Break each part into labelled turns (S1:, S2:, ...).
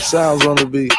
S1: Sounds on the beat.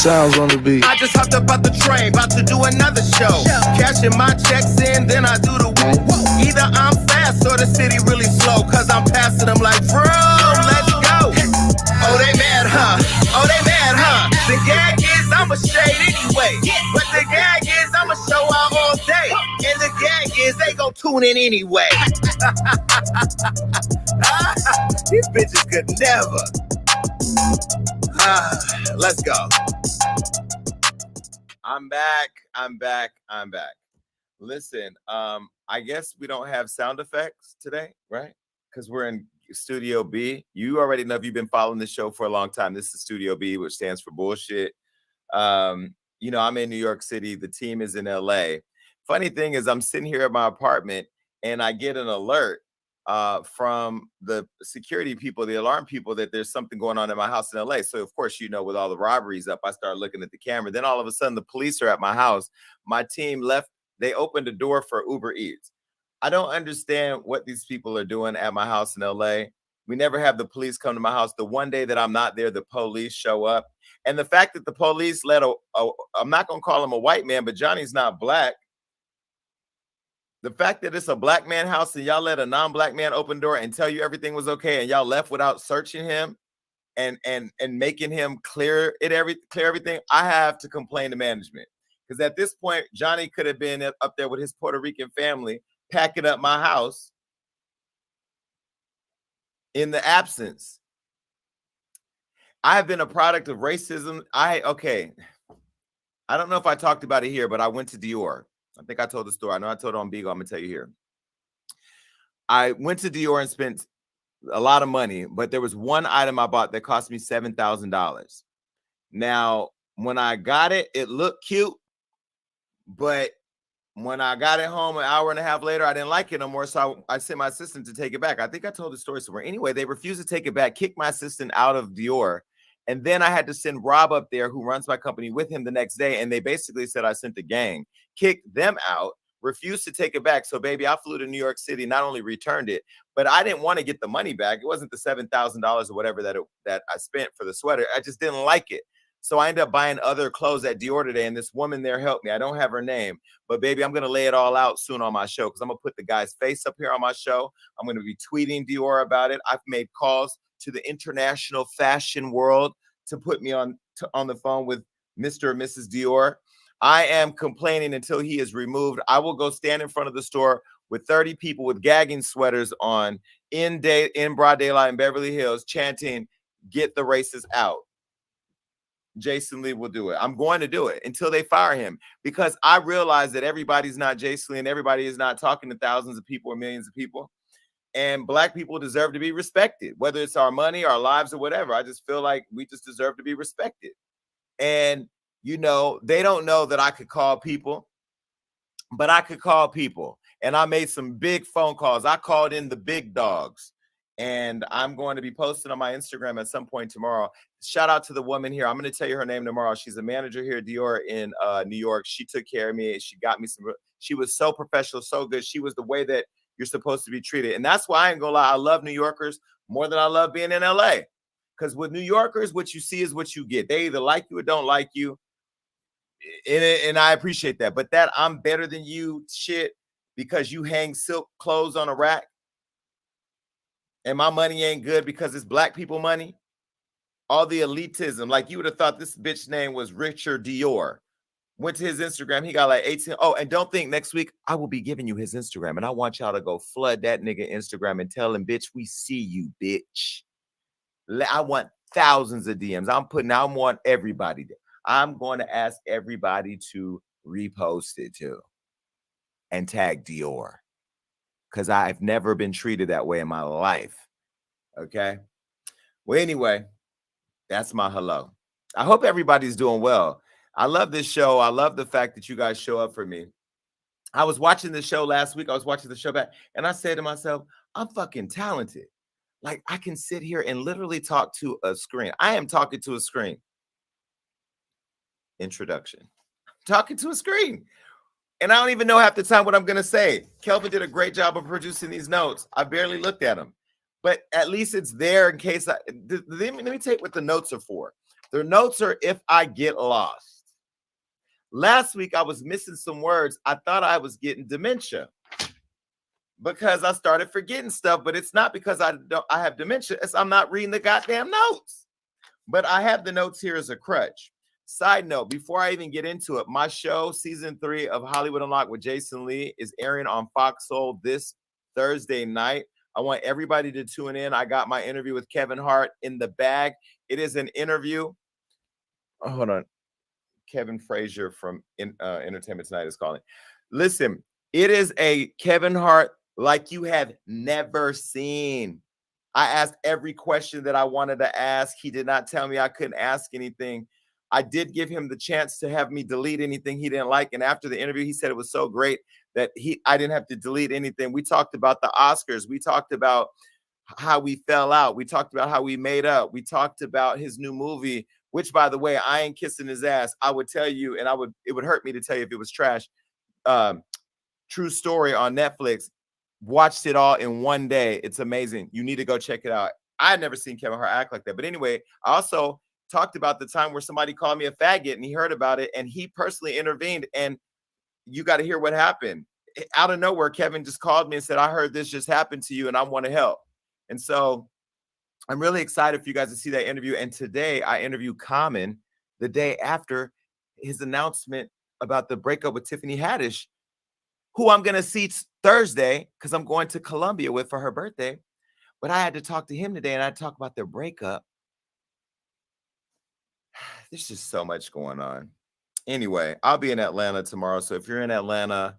S1: Sounds on the beat.
S2: I just hopped up out the train, about to do another show. Cashing my checks in, then I do the woo. Either I'm fast or the city really slow, cause I'm passing them like, bro, let's go. Oh, they mad, huh? Oh, they mad, huh? The gag is I'm a shade anyway. But the gag is I'm a show out all day. And the gag is they gon' tune in anyway. These bitches could never. Let's go. I'm back. Listen, I guess we don't have sound effects today, right? Because we're in Studio B. You already know if you've been following the show for a long time. This is Studio B, which stands for bullshit. You know, I'm in New York City. The team is in LA. Funny thing is I'm sitting here at my apartment and I get an alert from the security people, the alarm people, that there's something going on in my house in LA. So of course, you know, with all the robberies up, I start looking at the camera. Then all of a sudden the police are at my house. My team left. They opened a door for Uber Eats. I don't understand what these people are doing at my house in LA. We never have the police come to my house. The one day that I'm not there, the police show up. And the fact that the police let I'm not going to call him a white man, but Johnny's not black. The fact that it's a black man house and y'all let a non-black man open door and tell you everything was okay and y'all left without searching him and making him clear everything, I have to complain to management. Because at this point, Johnny could have been up there with his Puerto Rican family, packing up my house in the absence. I have been a product of racism. I don't know if I talked about it here, but I went to Dior. I think I told the story. I know I told it on Beagle. I'm going to tell you here. I went to Dior and spent a lot of money, but there was one item I bought that cost me $7,000. Now, when I got it, it looked cute, but when I got it home an hour and a half later, I didn't like it no more, so I sent my assistant to take it back. I think I told the story somewhere. Anyway, they refused to take it back, kicked my assistant out of Dior, and then I had to send Rob up there, who runs my company, with him the next day, and they basically said I sent the gang, kicked them out, refused to take it back. So, baby, I flew to New York City, not only returned it, but I didn't want to get the money back. It wasn't the $7,000 or whatever that I spent for the sweater. I just didn't like it. So I ended up buying other clothes at Dior today, and this woman there helped me. I don't have her name, but baby, I'm going to lay it all out soon on my show because I'm going to put the guy's face up here on my show. I'm going to be tweeting Dior about it. I've made calls to the international fashion world to put me on the phone with Mr. and Mrs. Dior. I am complaining until he is removed. I will go stand in front of the store with 30 people with gagging sweaters on in broad daylight in Beverly Hills chanting, "Get the racists out." Jason Lee will do it. I'm going to do it until they fire him, because I realize that everybody's not Jason Lee and everybody is not talking to thousands of people or millions of people. And black people deserve to be respected, whether it's our money, our lives, or whatever. I just feel like we just deserve to be respected. And, you know, they don't know that I could call people, but I could call people. And I made some big phone calls. I called in the big dogs. And I'm going to be posting on my Instagram at some point tomorrow. Shout out to the woman here. I'm going to tell you her name tomorrow. She's a manager here at Dior in New York. She took care of me. She got me she was so professional, so good. She was the way that you're supposed to be treated. And that's why I ain't gonna lie, I love New Yorkers more than I love being in LA. Because with New Yorkers, what you see is what you get. They either like you or don't like you. And I appreciate that. But that I'm better than you shit because you hang silk clothes on a rack and my money ain't good because it's black people money. All the elitism, like you would have thought this bitch name was Richard Dior. Went to his Instagram. He got like 18. Oh, and don't think next week I will be giving you his Instagram. And I want y'all to go flood that nigga Instagram and tell him, bitch, we see you, bitch. I want thousands of DMs. I want everybody. I'm going to ask everybody to repost it too and tag Dior, because I've never been treated that way in my life. Okay. Well, anyway, that's my hello. I hope everybody's doing well. I love this show. I love the fact that you guys show up for me. I was watching the show last week. I was watching the show back, and I said to myself, I'm fucking talented. Like, I can sit here and literally talk to a screen. I am talking to a screen. Introduction. Talking to a screen. And I don't even know half the time what I'm going to say. Kelvin did a great job of producing these notes. I barely looked at them. But at least it's there in case let me take what the notes are for. The notes are if I get lost. Last week, I was missing some words. I thought I was getting dementia because I started forgetting stuff, but it's not because I have dementia. It's I'm not reading the goddamn notes. But I have the notes here as a crutch. Side note, before I even get into it, my show, season 3 of Hollywood Unlocked with Jason Lee, is airing on Fox Soul this Thursday night. I want everybody to tune in. I got my interview with Kevin Hart in the bag. It is an interview. Oh, hold on. Kevin Frazier from Entertainment Tonight is calling. Listen, it is a Kevin Hart like you have never seen. I asked every question that I wanted to ask. He did not tell me I couldn't ask anything. I did give him the chance to have me delete anything he didn't like. And after the interview, he said it was so great that I didn't have to delete anything. We talked about the Oscars. We talked about how we fell out. We talked about how we made up. We talked about his new movie, which, by the way, I ain't kissing his ass. I would tell you, and it would hurt me to tell you if it was trash. True Story on Netflix. Watched it all in one day. It's amazing. You need to go check it out. I had never seen Kevin Hart act like that. But anyway, I also talked about the time where somebody called me a faggot and he heard about it and he personally intervened. And you got to hear what happened. Out of nowhere, Kevin just called me and said, I heard this just happened to you and I want to help. And so I'm really excited for you guys to see that interview. And today I interviewed Common the day after his announcement about the breakup with Tiffany Haddish, who I'm going to see Thursday because I'm going to Colombia with for her birthday. But I had to talk to him today and I talk about their breakup. There's just so much going on. Anyway, I'll be in Atlanta tomorrow. So if you're in Atlanta,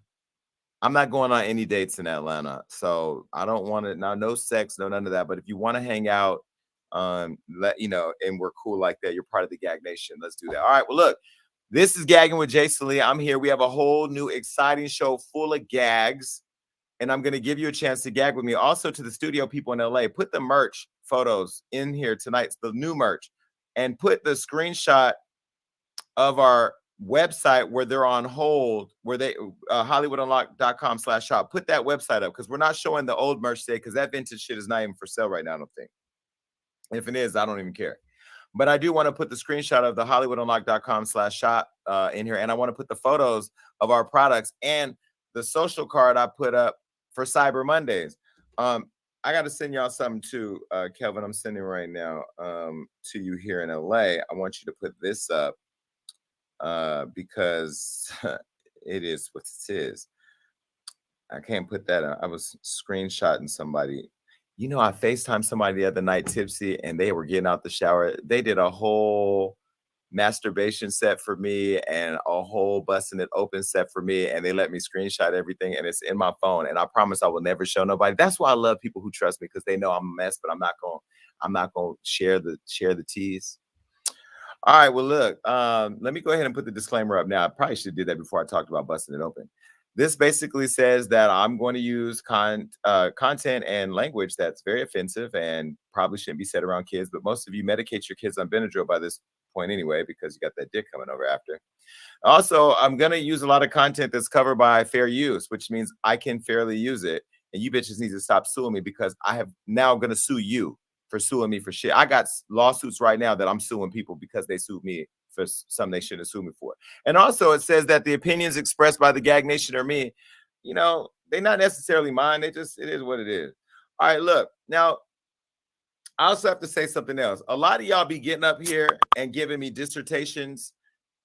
S2: I'm not going on any dates in Atlanta. So I don't want to now, no sex, no none of that. But if you want to hang out, let you know, and we're cool like that, you're part of the Gag Nation. Let's do that. All right. Well, look, this is Gagging with Jason Lee. I'm here. We have a whole new exciting show full of gags. And I'm going to give you a chance to gag with me. Also to the studio people in LA, put the merch photos in here tonight, the new merch, and put the screenshot of our website where they're on hold, where they hollywoodunlocked.com/shop. Put that website up because we're not showing the old merch today because that vintage shit is not even for sale right now, I don't think. If it is, I don't even care. But I do want to put the screenshot of the hollywoodunlocked.com/shop in here. And I want to put the photos of our products and the social card I put up for Cyber Mondays. I got to send y'all something too, Kelvin. I'm sending right now to you here in LA. I want you to put this up because it is what it is. I can't put that up. I was screenshotting somebody. You know, I FaceTimed somebody the other night, tipsy, and they were getting out the shower. They did a whole masturbation set for me and a whole busting it open set for me. And they let me screenshot everything. And it's in my phone. And I promise I will never show nobody. That's why I love people who trust me because they know I'm a mess, but I'm not going to share the tease. All right. Well, look, let me go ahead and put the disclaimer up now. I probably should have did that before I talked about busting it open. This basically says that I'm going to use content and language that's very offensive and probably shouldn't be said around kids. But most of you medicate your kids on Benadryl by this point anyway, because you got that dick coming over after. Also, I'm going to use a lot of content that's covered by fair use, which means I can fairly use it. And you bitches need to stop suing me because I have now going to sue you for suing me for shit. I got lawsuits right now that I'm suing people because they sued me for something they shouldn't sue me for. And also it says that the opinions expressed by the Gag Nation or me, you know, they're not necessarily mine. It is what it is. All right, look, now I also have to say something else. A lot of y'all be getting up here and giving me dissertations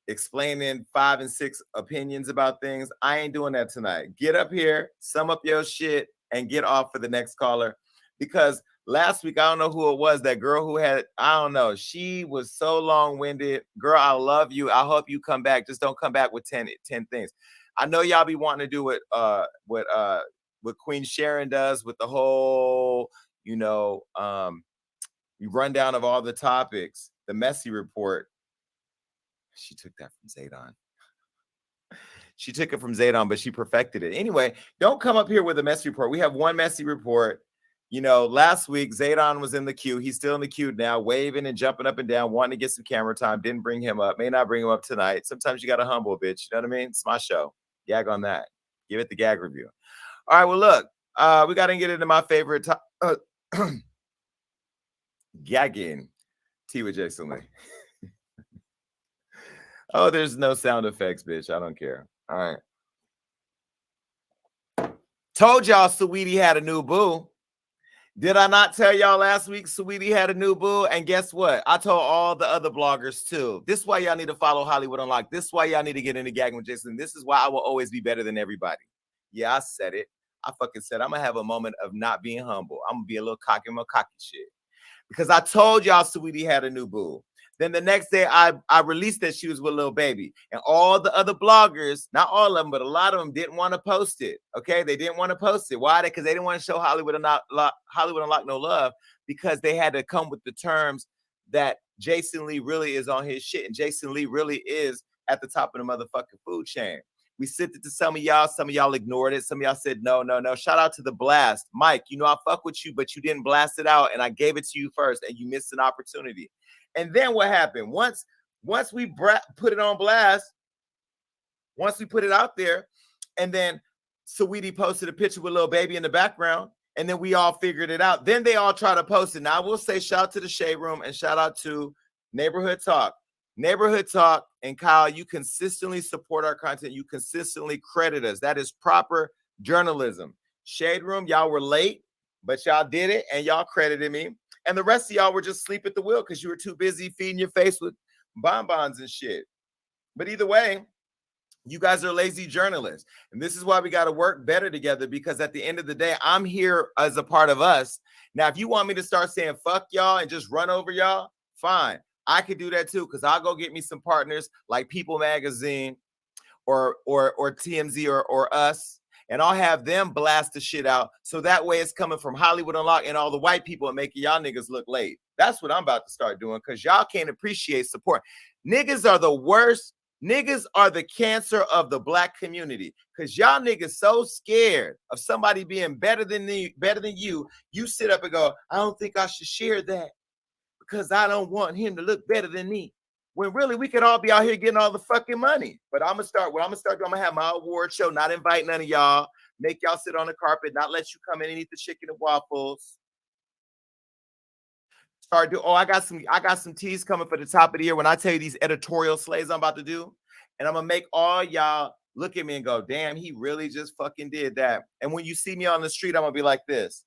S2: explaining 5 and 6 opinions about things. I ain't doing that tonight. Get up here, sum up your shit, and get off for the next caller. Because last week, I don't know who it was, that girl who had, I don't know, she was so long-winded. Girl, I love you. I hope you come back. Just don't come back with 10 things. I know y'all be wanting to do what Queen Sharon does with the whole, rundown of all the topics, the messy report. She took that from Zaydon. She took it from Zaydon, but she perfected it. Anyway, don't come up here with a messy report. We have one messy report. Last week, Zaydon was in the queue. He's still in the queue now, waving and jumping up and down, wanting to get some camera time. Didn't bring him up. May not bring him up tonight. Sometimes you got to humble a bitch. You know what I mean? It's my show. Gag on that. Give it the gag review. All right, well, look. We got to get into my favorite gagging. Tea with Jason Lee. Oh, there's no sound effects, bitch. I don't care. All right. Told y'all Saweetie had a new boo. Did I not tell y'all last week Saweetie had a new boo? And guess what? I told all the other bloggers too. This is why y'all need to follow Hollywood Unlocked. This is why y'all need to get into Gagging with Jason. This is why I will always be better than everybody. Yeah, I said it. I fucking said I'm going to have a moment of not being humble. I'm going to be a little cocky shit. Because I told y'all Saweetie had a new boo. Then the next day, I released that she was with Lil Baby. And all the other bloggers, not all of them, but a lot of them didn't want to post it. Okay? They didn't want to post it. Why? Because they didn't want to show Hollywood Unlocked no love, because they had to come with the terms that Jason Lee really is on his shit. And Jason Lee really is at the top of the motherfucking food chain. We sent it to some of y'all ignored it. Some of y'all said, no. Shout out to the blast. Mike, I fuck with you, but you didn't blast it out, and I gave it to you first, and you missed an opportunity. And then what happened? Once we put it on blast, once we put it out there, and then Saweetie posted a picture with Lil Baby in the background, and then we all figured it out. Then they all try to post it. Now, I will say shout out to the Shade Room and shout out to Neighborhood Talk. Neighborhood Talk and Kyle, you consistently support our content. You consistently credit us. That is proper journalism. Shade Room, y'all were late, but y'all did it, and y'all credited me. And the rest of y'all were just asleep at the wheel because you were too busy feeding your face with bonbons and shit. But either way, you guys are lazy journalists. And this is why we got to work better together, because at the end of the day, I'm here as a part of us. Now, if you want me to start saying fuck y'all and just run over y'all, fine. I could do that too, because I'll go get me some partners like People Magazine or TMZ or Us. And I'll have them blast the shit out. So that way it's coming from Hollywood Unlocked and all the white people and making y'all niggas look late. That's what I'm about to start doing, because y'all can't appreciate support. Niggas are the worst. Niggas are the cancer of the black community, because y'all niggas so scared of somebody being better than you. You sit up and go, I don't think I should share that because I don't want him to look better than me. When really we could all be out here getting all the fucking money. But I'm gonna start doing, I'm gonna have my award show, not invite none of y'all, make y'all sit on the carpet, not let you come in and eat the chicken and waffles. Start do. Oh, I got some teas coming for the top of the year. When I tell you these editorial slays I'm about to do, and I'm gonna make all y'all look at me and go, damn, he really just fucking did that. And when you see me on the street, I'm gonna be like this.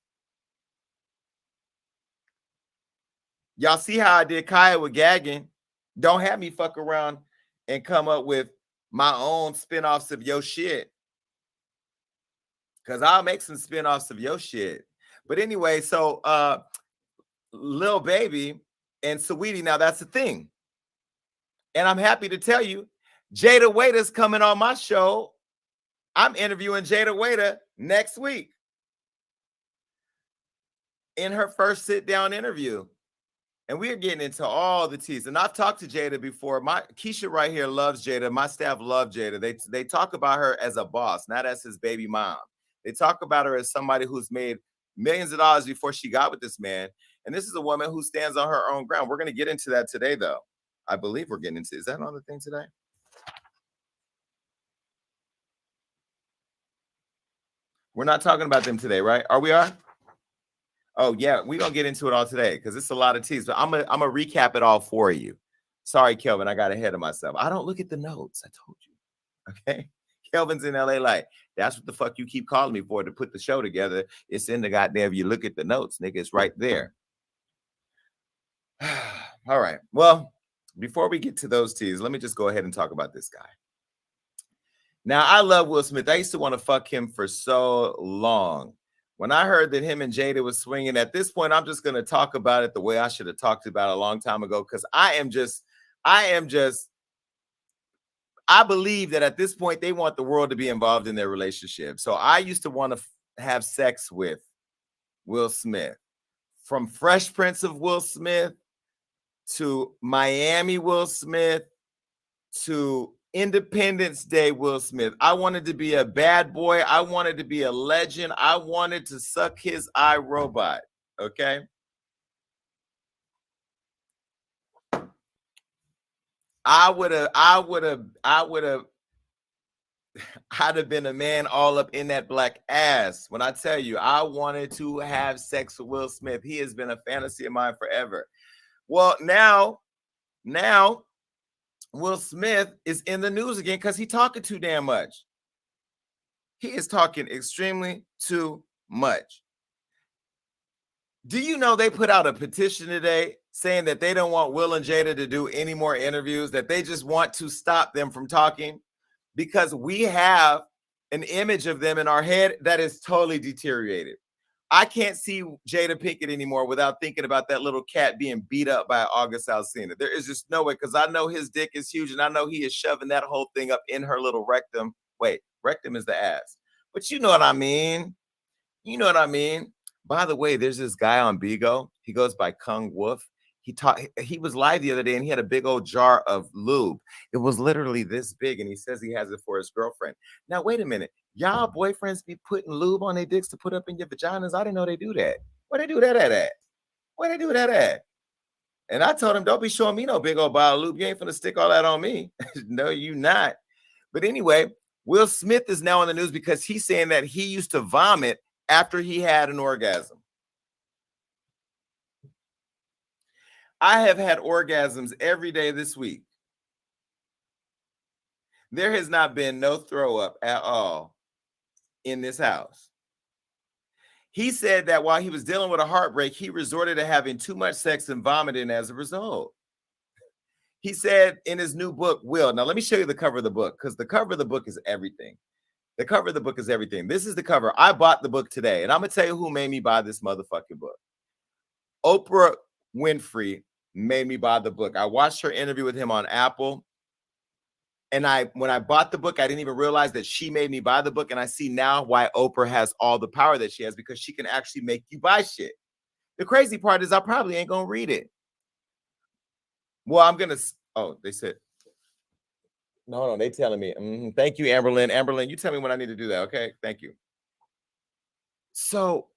S2: Y'all see how I did Kaya with gagging? Don't have me fuck around and come up with my own spinoffs of your shit, because I'll make some spinoffs of your shit. But anyway, so Lil Baby and Saweetie, now that's the thing. And I'm happy to tell you, Jada Waiter's coming on my show. I'm interviewing Jada Waiter next week in her first sit-down interview. And we're getting into all the teas. And I've talked to Jada before. My Keisha right here loves Jada. My staff love Jada. They talk about her as a boss, not as his baby mom. They talk about her as somebody who's made millions of dollars before she got with this man. And this is a woman who stands on her own ground. We're going to get into that today, though. I believe we're getting into. Is that on the thing today? We're not talking about them today, right? Are we? Oh, yeah, we're going to get into it all today because it's a lot of teas. But I'm gonna recap it all for you. Sorry, Kelvin, I got ahead of myself. I don't look at the notes. I told you. Okay? Kelvin's in LA like, that's what the fuck you keep calling me for, to put the show together. It's in the goddamn, you look at the notes, nigga. It's right there. All right. Well, before we get to those teas, let me just go ahead and talk about this guy. Now, I love Will Smith. I used to want to fuck him for so long. When I heard that him and Jada was swinging, at this point, I'm just going to talk about it the way I should have talked about it a long time ago, because I believe that at this point, they want the world to be involved in their relationship. So I used to want to have sex with Will Smith. From Fresh Prince of Will Smith to Miami Will Smith to Independence Day Will Smith. I wanted to be a bad boy. I wanted to be a legend. I wanted to suck his iRobot. Okay. I'd have been a man all up in that black ass. When I tell you, I wanted to have sex with Will Smith. He has been a fantasy of mine forever. Well, now Will Smith is in the news again because he's talking too damn much. He is talking extremely too much. Do you know they put out a petition today saying that they don't want Will and Jada to do any more interviews, that they just want to stop them from talking because we have an image of them in our head that is totally deteriorated. I can't see Jada Pinkett anymore without thinking about that little cat being beat up by August Alsina. There is just no way, because I know his dick is huge and I know he is shoving that whole thing up in her little rectum. Wait, rectum is the ass. But you know what I mean. You know what I mean. By the way, there's this guy on Bigo. He goes by Kung Wolf. He was live the other day and he had a big old jar of lube. It was literally this big, and he says he has it for his girlfriend. Now, wait a minute. Y'all boyfriends be putting lube on their dicks to put up in your vaginas? I didn't know they do that. Where they do that at? Where they do that at? And I told him, don't be showing me no big old bottle of lube. You ain't finna stick all that on me. No, you not. But anyway, Will Smith is now in the news because he's saying that he used to vomit after he had an orgasm. I have had orgasms every day this week. There has not been no throw up at all in this house. He said that while he was dealing with a heartbreak, he resorted to having too much sex and vomiting as a result. He said in his new book, Will, now let me show you the cover of the book, because the cover of the book is everything. The cover of the book is everything. This is the cover. I bought the book today, and I'm going to tell you who made me buy this motherfucking book. Oprah Winfrey made me buy the book. I watched her interview with him on Apple. And when I bought the book, I didn't even realize that she made me buy the book. And I see now why Oprah has all the power that she has, because she can actually make you buy shit. The crazy part is I probably ain't going to read it. Well, I'm going to. Oh, they said. No, they telling me. Thank you, Amberlynn. Amberlynn, you tell me when I need to do that. Okay. Thank you. So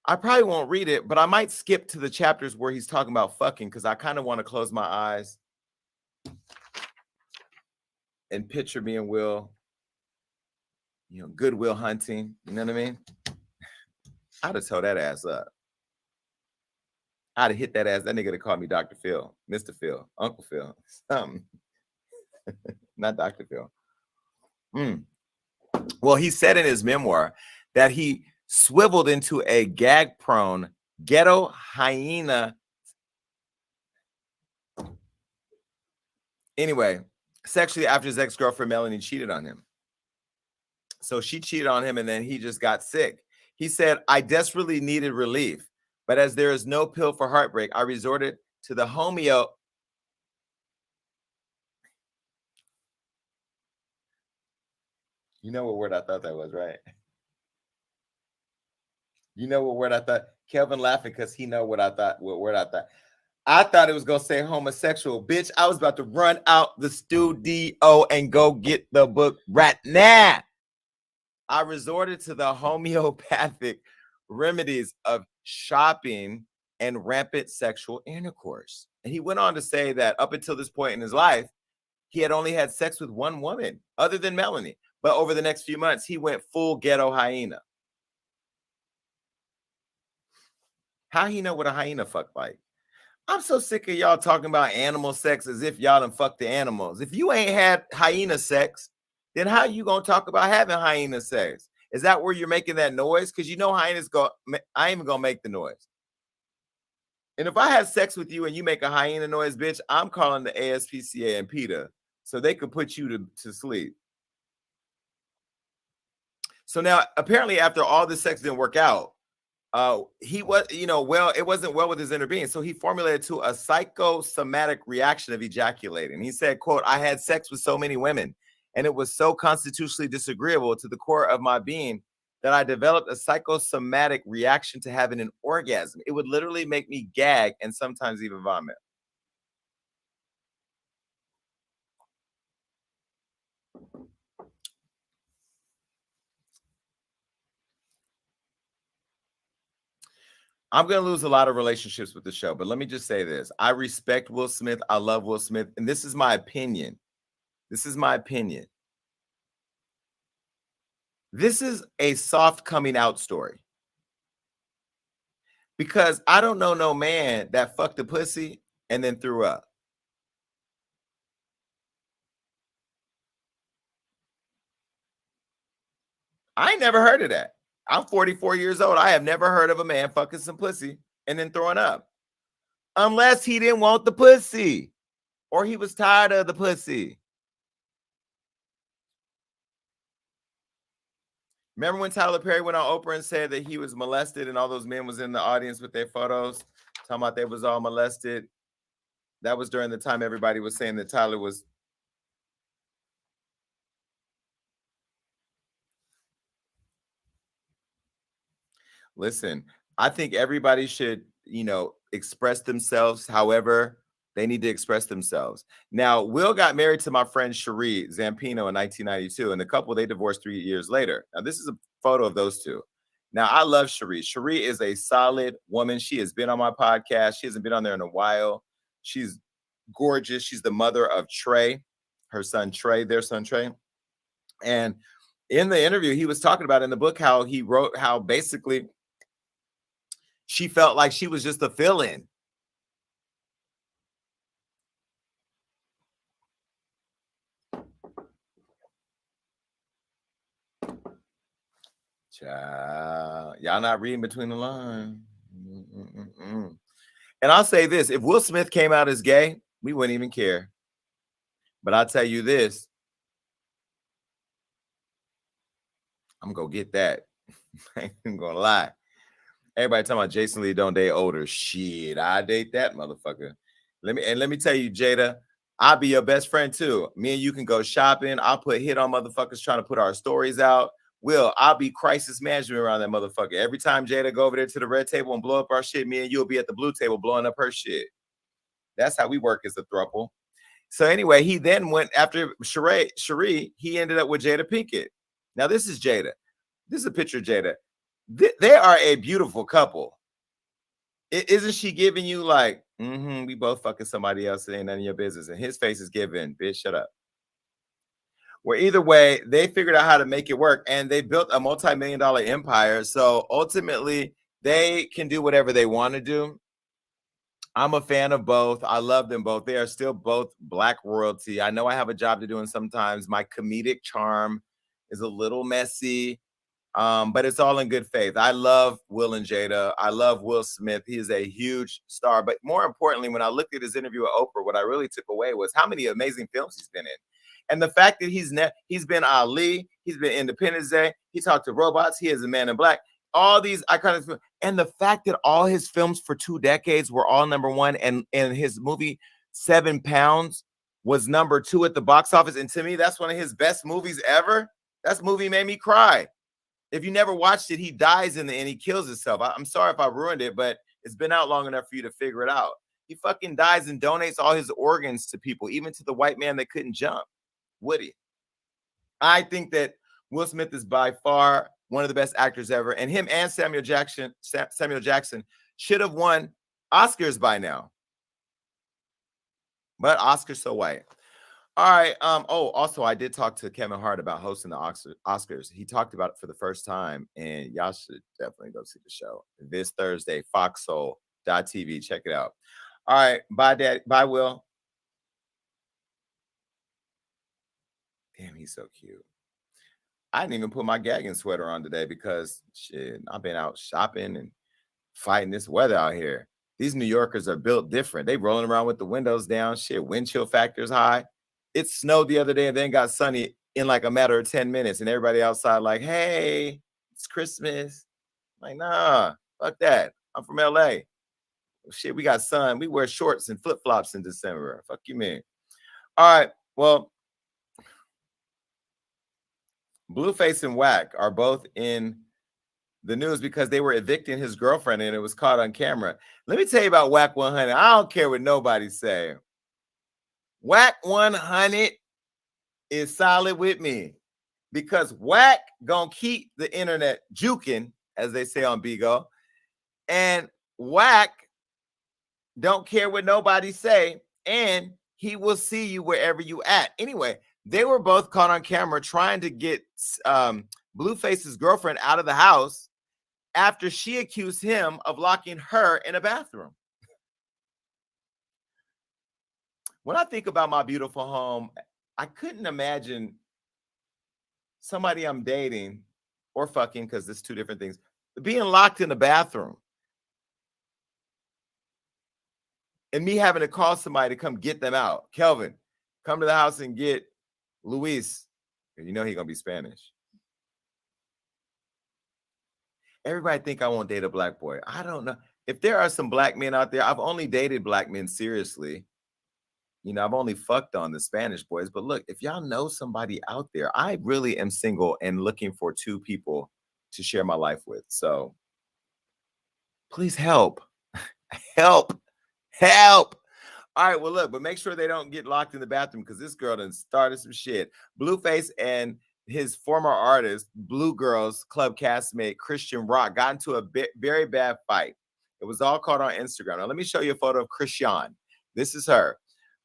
S2: I probably won't read it, but I might skip to the chapters where he's talking about fucking, because I kind of want to close my eyes and picture me and Will, Good Will Hunting. You know what I mean? I'd have tore that ass up. I'd have hit that ass. That nigga to call me Dr. Phil, Mr. Phil, Uncle Phil, something. Not Dr. Phil. Well, he said in his memoir that he swiveled into a gag-prone ghetto hyena. Anyway, sexually after his ex-girlfriend Melanie cheated on him. So she cheated on him, and then he just got sick. He said, I desperately needed relief, but as there is no pill for heartbreak, I resorted to the homeo. You know what word I thought that was, right? You know what word I thought? Kelvin laughing because he know what I thought, what word I thought. I thought it was going to say homosexual. Bitch, I was about to run out the studio and go get the book right now. I resorted to the homeopathic remedies of shopping and rampant sexual intercourse. And he went on to say that up until this point in his life, he had only had sex with one woman other than Melanie. But over the next few months, he went full ghetto hyena. How he know what a hyena fuck like? I'm so sick of y'all talking about animal sex as if y'all done fuck the animals. If you ain't had hyena sex, then how you gonna talk about having hyena sex? Is that where you're making that noise? Because you know hyenas go, I ain't even gonna make the noise. And if I have sex with you and you make a hyena noise, bitch, I'm calling the ASPCA and PETA so they could put you to sleep. So now, apparently, after all this sex didn't work out, he was, well, it wasn't well with his inner being. So he formulated to a psychosomatic reaction of ejaculating. He said, quote, I had sex with so many women, and it was so constitutionally disagreeable to the core of my being that I developed a psychosomatic reaction to having an orgasm. It would literally make me gag and sometimes even vomit. I'm going to lose a lot of relationships with the show, but let me just say this. I respect Will Smith. I love Will Smith. And this is my opinion. This is my opinion. This is a soft coming out story. Because I don't know no man that fucked a pussy and then threw up. I ain't never heard of that. I'm 44 years old. I have never heard of a man fucking some pussy and then throwing up. Unless he didn't want the pussy or he was tired of the pussy. Remember when Tyler Perry went on Oprah and said that he was molested and all those men was in the audience with their photos talking about they was all molested? That was during the time everybody was saying that Tyler was. Listen, I think everybody should, express themselves however they need to express themselves. Now, Will got married to my friend Cherie Zampino in 1992, and the couple, they divorced 3 years later. Now, this is a photo of those two. Now, I love Cherie. Cherie is a solid woman. She has been on my podcast. She hasn't been on there in a while. She's gorgeous. She's the mother of Trey, her son Trey, their son Trey. And in the interview, he was talking about in the book how he wrote how basically she felt like she was just a fill-in. Child, y'all not reading between the lines. And I'll say this, if Will Smith came out as gay, we wouldn't even care. But I'll tell you this, I'm gonna get that. I ain't gonna lie. Everybody talking about Jason Lee don't date older. Shit, I date that motherfucker. Let me tell you, Jada, I'll be your best friend too. Me and you can go shopping. I'll put hit on motherfuckers trying to put our stories out. I'll be crisis management around that motherfucker. Every time Jada go over there to the red table and blow up our shit, me and you'll be at the blue table blowing up her shit. That's how we work as a throuple. So anyway, he then went after Cherie, he ended up with Jada Pinkett. Now this is Jada. This is a picture of Jada. They are a beautiful couple. Isn't she giving you like, we both fucking somebody else, it ain't none of your business. And his face is giving, bitch, shut up. Well, either way, they figured out how to make it work and they built a multi-million-dollar empire. So ultimately, they can do whatever they want to do. I'm a fan of both. I love them both. They are still both Black royalty. I know I have a job to do, and sometimes my comedic charm is a little messy. But it's all in good faith. I love Will and Jada. I love Will Smith. He is a huge star. But more importantly, when I looked at his interview with Oprah, what I really took away was how many amazing films he's been in. And the fact that he's been Ali, he's been Independence Day, he talked to robots, he is a Man in Black, all these iconic films. And the fact that all his films for 2 decades were all #1, and his movie 7 Pounds was #2 at the box office. And to me, that's one of his best movies ever. That movie made me cry. If you never watched it, he dies in the end. He kills himself. I'm sorry if I ruined it, but it's been out long enough for you to figure it out. He fucking dies and donates all his organs to people, even to the white man that couldn't jump. Woody. I think that Will Smith is by far one of the best actors ever, and him and Samuel Jackson should have won Oscars by now. But Oscars so white. All right. Also, I did talk to Kevin Hart about hosting the Oscars. He talked about it for the first time, and y'all should definitely go see the show this Thursday, foxhole.tv. Check it out. All right. Bye, Dad. Bye, Will. Damn, he's so cute. I didn't even put my gagging sweater on today because shit, I've been out shopping and fighting this weather out here. These New Yorkers are built different. They rolling around with the windows down. Shit, wind chill factors high. It snowed the other day and then got sunny in like a matter of 10 minutes. And everybody outside like, hey, it's Christmas. I'm like, nah, fuck that. I'm from LA. Shit, we got sun. We wear shorts and flip-flops in December. Fuck you, man. All right, well, BlueFace and Wack are both in the news because they were evicting his girlfriend and it was caught on camera. Let me tell you about Wack 100. I don't care what nobody say. Wack 100 is solid with me because Wack gonna keep the internet juking, as they say on Bigo, and Wack don't care what nobody say, and he will see you wherever you at. Anyway, they were both caught on camera trying to get BlueFace's girlfriend out of the house after she accused him of locking her in a bathroom. When I think about my beautiful home, I couldn't imagine somebody I'm dating or fucking, because there's two different things, being locked in the bathroom and me having to call somebody to come get them out. Kelvin, come to the house and get Luis. You know he's going to be Spanish. Everybody think I won't date a black boy. I don't know. If there are some black men out there, I've only dated black men seriously. You know, I've only fucked on the Spanish boys. But look, if y'all know somebody out there, I really am single and looking for two people to share my life with. So please help. Help. Help. All right, well, look, but make sure they don't get locked in the bathroom because this girl done started some shit. BlueFace and his former artist, Blue Girls Club castmate Christian Rock, got into a very bad fight. It was all caught on Instagram. Now, let me show you a photo of Christian. This is her,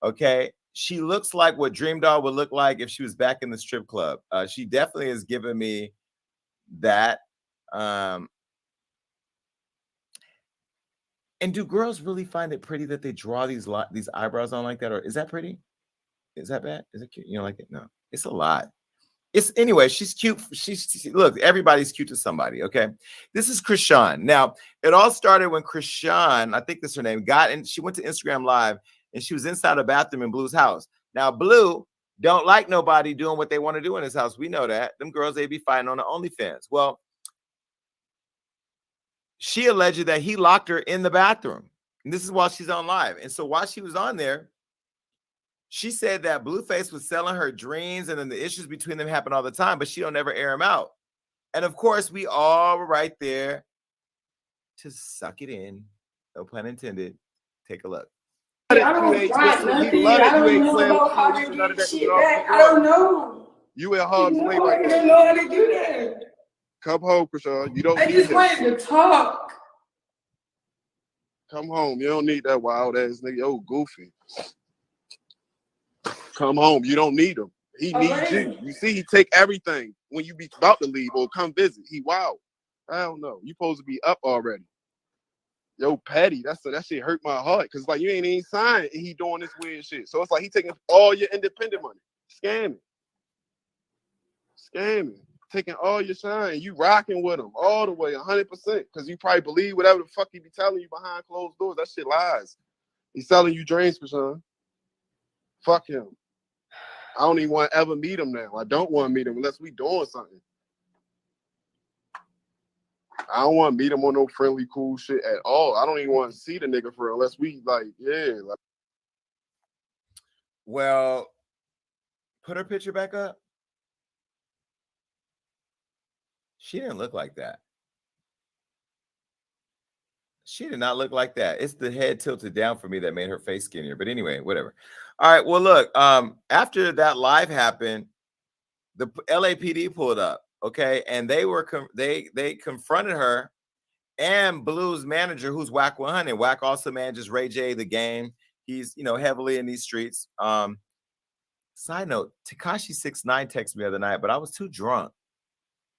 S2: okay? She looks like what Dream Doll would look like if she was back in the strip club. She definitely has given me that. And do girls really find it pretty that they draw these eyebrows on like that? Or is that pretty? Is that bad? Is it cute? You don't like it? No, it's a lot. It's anyway, she's cute. Look, everybody's cute to somebody. Okay. This is Krishan. Now, it all started when Krishan, I think that's her name, she went to Instagram Live and she was inside a bathroom in Blue's house. Now, Blue don't like nobody doing what they want to do in his house. We know that. Them girls, they be fighting on the OnlyFans. Well, she alleged that he locked her in the bathroom. And this is while she's on live. And so while she was on there, she said that BlueFace was selling her dreams and then the issues between them happen all the time, but she don't ever air them out. And of course, we all were right there to suck it in. No pun intended. Take a look.
S3: I don't got nothing. I don't know about how to get shit back. I don't know.
S4: You in harm's way right now.
S3: I don't know how to do that.
S4: Come home, Krishan. You don't
S3: I
S4: need
S3: just
S4: him.
S3: wanted to talk.
S4: Come home. You don't need that wild ass nigga. Oh, goofy. Come home. You don't need him. He needs you. You see, he take everything when you be about to leave or come visit. He wild. I don't know. You supposed to be up already. Yo, Patty, that shit hurt my heart. Cause like you ain't even signed and he doing this weird shit. So it's like he taking all your independent money. Scamming. Taking all your shine. You rocking with him all the way, 100%. Cause you probably believe whatever the fuck he be telling you behind closed doors. That shit lies. He's selling you dreams, Krishan. Fuck him. I don't even want to ever meet him now. I don't want to meet him unless we doing something. I don't want to meet him on no friendly, cool shit at all. I don't even want to see the nigga for real unless we like, yeah. Like.
S2: Well, put her picture back up. She didn't look like that. She did not look like that. It's the head tilted down for me that made her face skinnier. But anyway, whatever. All right. Well, look, after that live happened, the LAPD pulled up. Okay. And they were they confronted her and Blue's manager, who's Wack 100. Wack also manages Ray J, the game. He's, heavily in these streets. Side note, Tekashi 6ix9ine texted me the other night, but I was too drunk.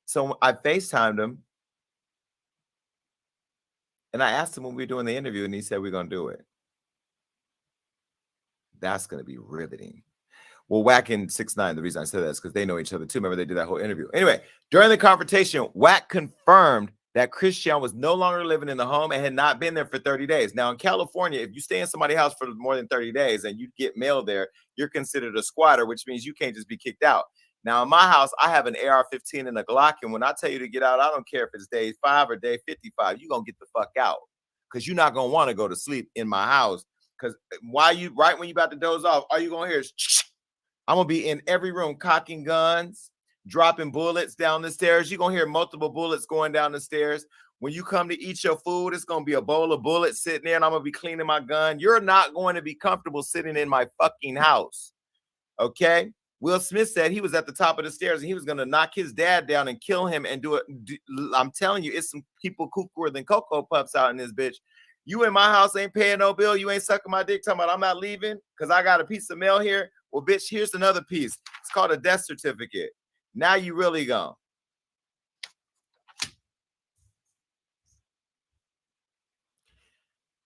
S2: So I FaceTimed him. And I asked him when we were doing the interview, and he said, we're going to do it. That's going to be riveting. Well, Wack and 6ix9ine, the reason I said that is because they know each other too. Remember, they did that whole interview. Anyway, during the confrontation, Wack confirmed that Christian was no longer living in the home and had not been there for 30 days. Now, in California, if you stay in somebody's house for more than 30 days and you get mail there, you're considered a squatter, which means you can't just be kicked out. Now, in my house, I have an AR-15 and a Glock, and when I tell you to get out, I don't care if it's day 5 or day 55. You're going to get the fuck out because you're not going to want to go to sleep in my house because right when you about to doze off, all you're going to hear is, I'm going to be in every room cocking guns, dropping bullets down the stairs. You're going to hear multiple bullets going down the stairs. When you come to eat your food, it's going to be a bowl of bullets sitting there, and I'm going to be cleaning my gun. You're not going to be comfortable sitting in my fucking house, okay? Will Smith said he was at the top of the stairs, and he was going to knock his dad down and kill him and do it. I'm telling you, it's some people cuckooer than Cocoa Puffs out in this bitch. You in my house ain't paying no bill. You ain't sucking my dick talking about I'm not leaving because I got a piece of mail here. Well, bitch, here's another piece. It's called a death certificate. Now you really gone.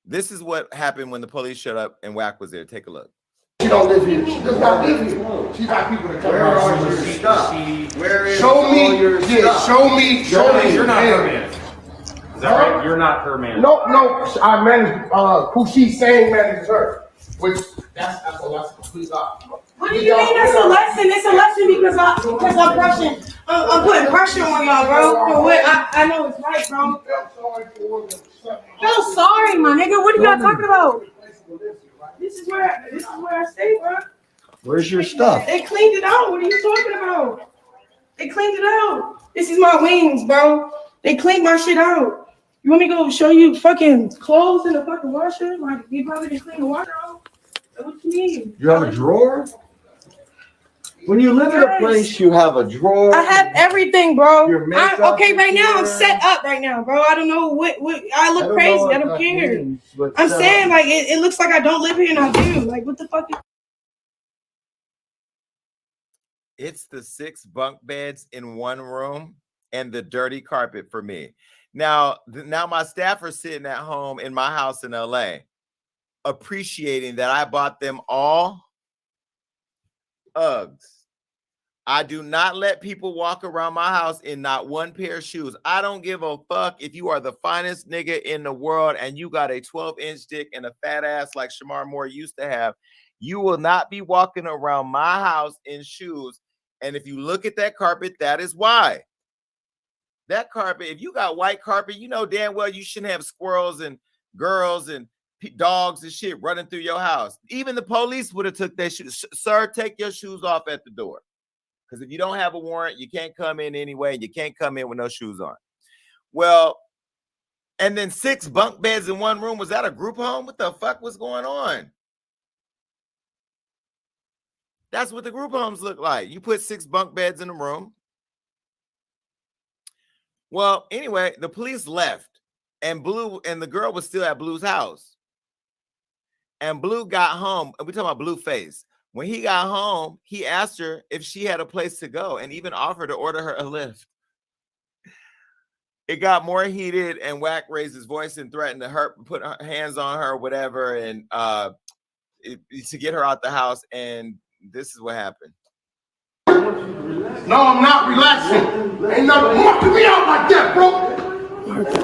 S2: This is what happened when the police showed up and Wack was there. Take a look.
S5: She don't live here. She does not live here. She got people that come
S3: Where
S5: around.
S3: are your stuff? Where is
S5: Show me.
S3: all your
S5: Yeah,
S3: stuff?
S5: show me.
S6: You're not her man. Is that right? You're not her man.
S5: No. I manage who she's saying manages her. Which that's a complete lie.
S7: What do you mean that's a lesson? It's a lesson because I'm brushing. I'm putting pressure on y'all, bro. For what I know it's right, bro. Feel sorry, my nigga. What are y'all talking about? This is where I stay, bro.
S3: Where's your stuff?
S7: They cleaned it out. What are you talking about? They cleaned it out. This is my wings, bro. They cleaned my shit out. You want me to go show you fucking clothes in the fucking washer? Like, you probably didn't clean the washer out? What you mean?
S3: You have a drawer? When you live in a place, you have a drawer.
S7: I have everything, bro.
S3: Your makeup
S7: Okay, right now I'm
S3: here.
S7: set up right now, bro. I don't know what I look crazy. I don't care. I'm saying like it looks like I don't live here and I do. Like what the fuck?
S2: It's the 6 bunk beds in one room and the dirty carpet for me. Now my staff are sitting at home in my house in LA, appreciating that I bought them all Uggs. I do not let people walk around my house in not one pair of shoes. I don't give a fuck if you are the finest nigga in the world and you got a 12-inch dick and a fat ass like Shamar Moore used to have. You will not be walking around my house in shoes. And if you look at that carpet, that is why. That carpet, if you got white carpet, you know damn well you shouldn't have squirrels and girls and dogs and shit running through your house. Even the police would have took their shoes. Sir, take your shoes off at the door. Because if you don't have a warrant, you can't come in anyway. And you can't come in with no shoes on. Well, and then 6 bunk beds in one room. Was that a group home? What the fuck was going on? That's what the group homes look like. You put 6 bunk beds in a room. Well, anyway, the police left. And Blue and the girl was still at Blue's house. And Blue got home. And we're talking about BlueFace. When he got home, he asked her if she had a place to go and even offered to order her a lift. It got more heated and Wack raised his voice and threatened to put her hands on her or whatever and to get her out the house. And this is what happened.
S5: No, I'm not relaxing. Ain't nothing walking me out like that, bro.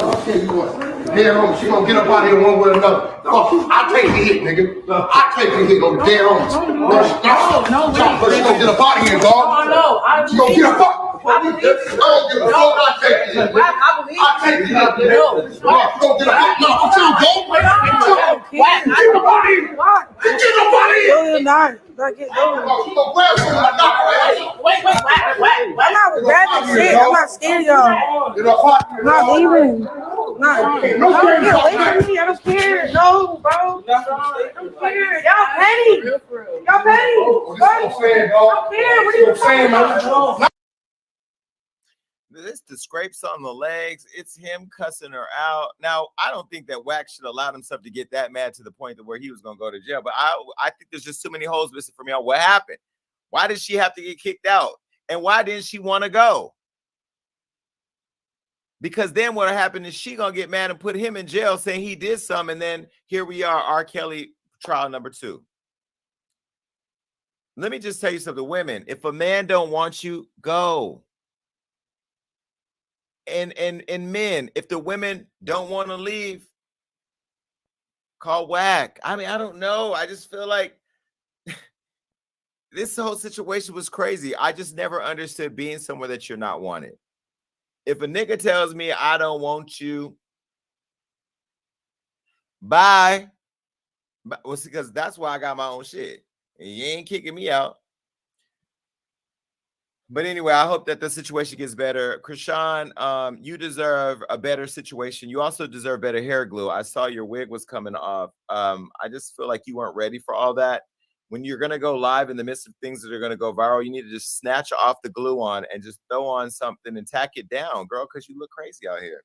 S5: I'll tell you what. Dead homie, she gonna get up out of here one way or another. I take the hit, nigga. I take the hit on the dead homie. No, she gonna get up out of here, dog. No, she gonna get up out. I don't give a fuck. I take the hit. I take the hit. She gonna get up out. No, I'm trying to go. Get up out of here. Get up out of here.
S7: No, you're not. Get going.
S5: She gonna grab something.
S7: Wait. I'm not grabbing shit. I'm not scared of y'all. I'm not leaving. Don't get away from me. I don't care. No, bro. I don't care. Y'all petty. Y'all petty. I don't care. What are you talking about?
S2: This the scrapes on the legs. It's him cussing her out. Now, I don't think that Wack should allow himself to get that mad to the point of where he was going to go to jail. But I think there's just too many holes missing for me on what happened. Why did she have to get kicked out? And why didn't she want to go? Because then what happened is she going to get mad and put him in jail saying he did some. And then here we are, R. Kelly trial number 2. Let me just tell you something, women. If a man don't want you, go. and men, if the women don't want to leave, call Wack. I mean, I don't know. I just feel like this whole situation was crazy. I just never understood being somewhere that you're not wanted. If a nigga tells me I don't want you, bye. Well, because that's why I got my own shit. And you ain't kicking me out. But anyway, I hope that the situation gets better. Krishan, you deserve a better situation. You also deserve better hair glue. I saw your wig was coming off. I just feel like you weren't ready for all that. When you're going to go live in the midst of things that are going to go viral, you need to just snatch off the glue on and just throw on something and tack it down, girl, because you look crazy out here.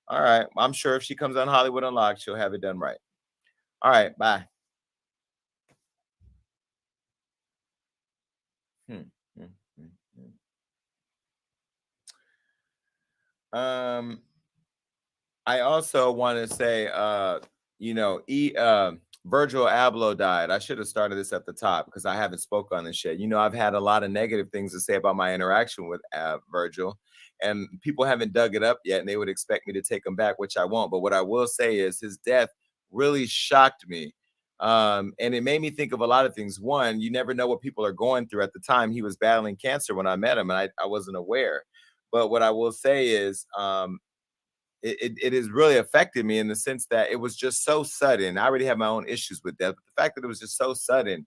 S2: All right. I'm sure if she comes on Hollywood Unlocked, she'll have it done right. All right. Bye. I also want to say, Virgil Abloh died. I should have started this at the top because I haven't spoke on this yet. I've had a lot of negative things to say about my interaction with Virgil, and people haven't dug it up yet, and they would expect me to take him back, which I won't. But what I will say is his death really shocked me. And it made me think of a lot of things. One, you never know what people are going through. At the time, he was battling cancer when I met him, and I wasn't aware. But what I will say is it has really affected me in the sense that it was just so sudden. I already have my own issues with that, but the fact that it was just so sudden,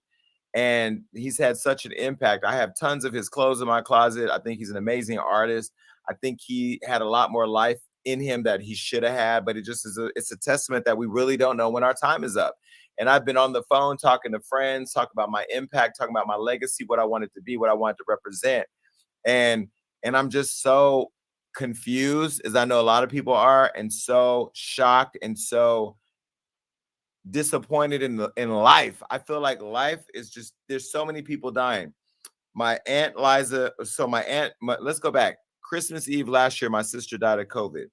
S2: and he's had such an impact. I have tons of his clothes in my closet. I think he's an amazing artist. I think he had a lot more life in him that he should have had, but it's a testament that we really don't know when our time is up. And I've been on the phone talking to friends, talking about my impact, talking about my legacy, what I wanted to be, what I wanted to represent. And I'm just so confused, as I know a lot of people are, and so shocked and so disappointed in life. I feel like life is just, there's so many people dying. My aunt Liza, let's go back. Christmas Eve last year, my sister died of COVID.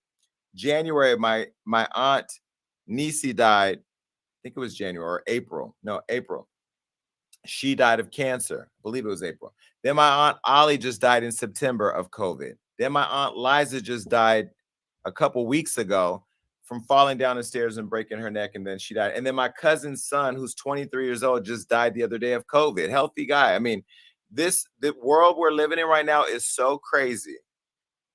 S2: January, my aunt Nisi died. I think it was January or April. No, April. She died of cancer. I believe it was April. Then my aunt Ollie just died in September of COVID. Then my aunt Liza just died a couple weeks ago from falling down the stairs and breaking her neck, and then she died. And then my cousin's son, who's 23 years old, just died the other day of COVID. Healthy guy. I mean, the world we're living in right now is so crazy,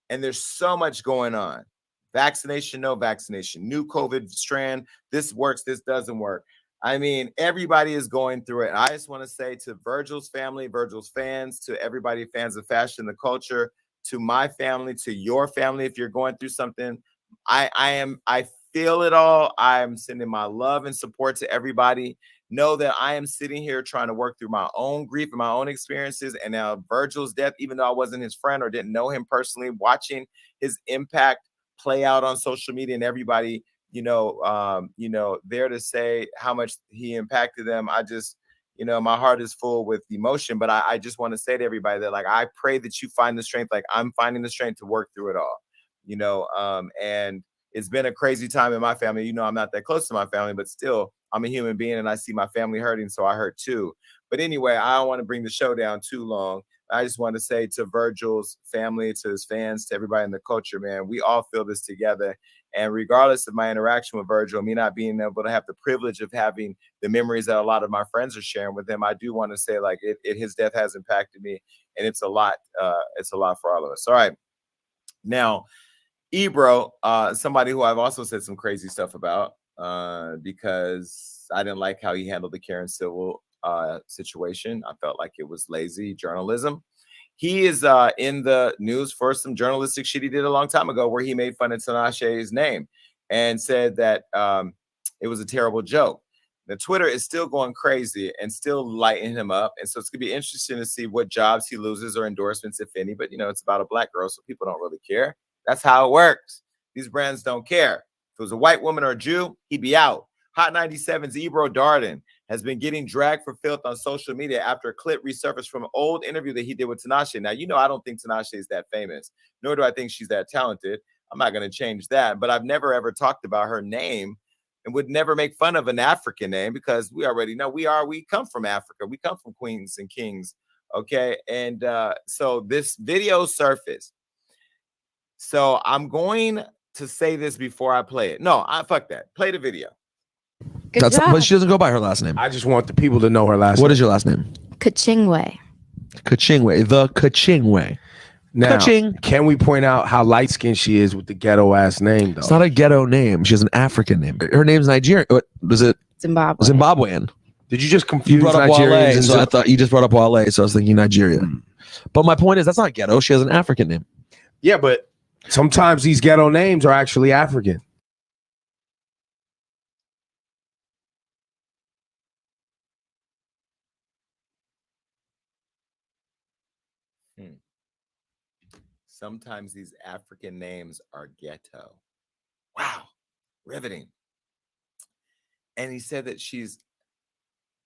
S2: and there's so much going on. Vaccination, no vaccination, new COVID strand. This works, this doesn't work. I mean, everybody is going through it. And I just want to say to Virgil's family, Virgil's fans, to everybody, fans of fashion, the culture, to my family, to your family, if you're going through something, I feel it all. I'm sending my love and support to everybody. Know that I am sitting here trying to work through my own grief and my own experiences. And now Virgil's death, even though I wasn't his friend or didn't know him personally, watching his impact play out on social media and everybody, there to say how much he impacted them. I just, my heart is full with emotion, but I just want to say to everybody that, like, I pray that you find the strength, like I'm finding the strength to work through it all, and it's been a crazy time in my family. I'm not that close to my family, but still I'm a human being and I see my family hurting. So I hurt too. But anyway, I don't want to bring the show down too long. I just want to say to Virgil's family, to his fans, to everybody in the culture, man, we all feel this together. And regardless of my interaction with Virgil, me not being able to have the privilege of having the memories that a lot of my friends are sharing with him, I do want to say, like, his death has impacted me, and it's a lot. It's a lot for all of us. All right. Now, Ebro, somebody who I've also said some crazy stuff about because I didn't like how he handled the Karen Civil situation. I felt like it was lazy journalism. He is in the news for some journalistic shit he did a long time ago where he made fun of Tinashe's name and said that it was a terrible joke. The Twitter is still going crazy and still lighting him up. And so it's going to be interesting to see what jobs he loses or endorsements, if any. But, it's about a black girl, so people don't really care. That's how it works. These brands don't care. If it was a white woman or a Jew, he'd be out. Hot 97's Ebro Darden has been getting dragged for filth on social media after a clip resurfaced from an old interview that he did with Tinashe. Now, I don't think Tinashe is that famous, nor do I think she's that talented. I'm not going to change that, but I've never ever talked about her name and would never make fun of an African name because we already know we come from Africa. We come from queens and kings. Okay. And so this video surfaced So I'm going to say this before I play it. No, fuck that. Play the video.
S7: Good job.
S8: But she doesn't go by her last name.
S3: I just want the people to know her last name.
S8: What is your last name?
S9: Kachingwe.
S8: Kachingwe. The Kachingwe.
S3: Now,
S8: Ka-ching.
S3: can we point out how light-skinned she is with the ghetto-ass name, though?
S8: It's not a ghetto name. She has an African name. Her name's Nigerian. What was it?
S9: Zimbabwe.
S8: Zimbabwean.
S3: Did you just confuse
S8: You brought up
S3: Nigerians?
S8: Wale, so I thought you just brought up Wale, so I was thinking Nigeria. But my point is, that's not ghetto. She has an African name.
S3: Yeah, but sometimes these ghetto names are actually African.
S2: Sometimes these African names are ghetto. Wow, riveting. And he said that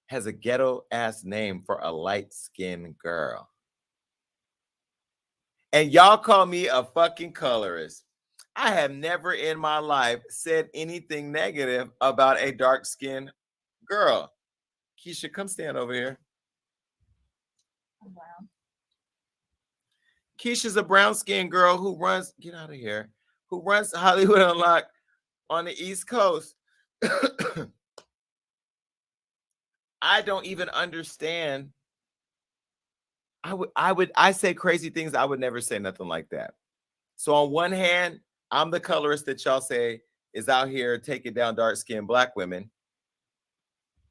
S2: has a ghetto ass name for a light-skinned girl. And y'all call me a fucking colorist. I have never in my life said anything negative about a dark-skinned girl. Keisha, come stand over here.
S10: Wow.
S2: Keisha's a brown-skinned girl who runs, get out of here, who runs Hollywood Unlocked on the East Coast. I don't even understand. I say crazy things. I would never say nothing like that. So on one hand, I'm the colorist that y'all say is out here taking down dark-skinned black women.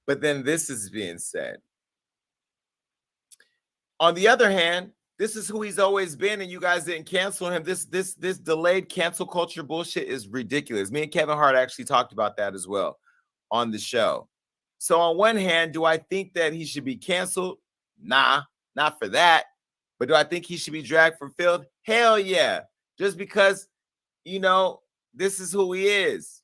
S2: But then this is being said. On the other hand, this is who he's always been, and you guys didn't cancel him. This delayed cancel culture bullshit is ridiculous. Me and Kevin Hart actually talked about that as well on the show. So on one hand, do I think that he should be canceled? Nah, not for that. But do I think he should be dragged from field? Hell yeah. Just because, this is who he is.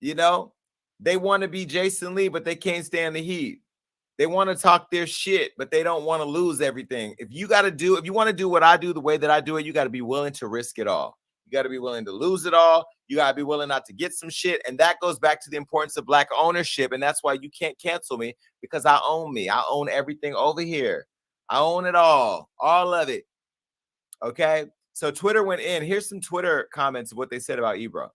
S2: They want to be Jason Lee, but they can't stand the heat. They want to talk their shit, but they don't want to lose everything. If you want to do what I do the way that I do it, you got to be willing to risk it all. You got to be willing to lose it all. You got to be willing not to get some shit. And that goes back to the importance of black ownership. And that's why you can't cancel me, because I own me. I own everything over here. I own it all of it. Okay. So Twitter went in. Here's some Twitter comments of what they said about Ebro.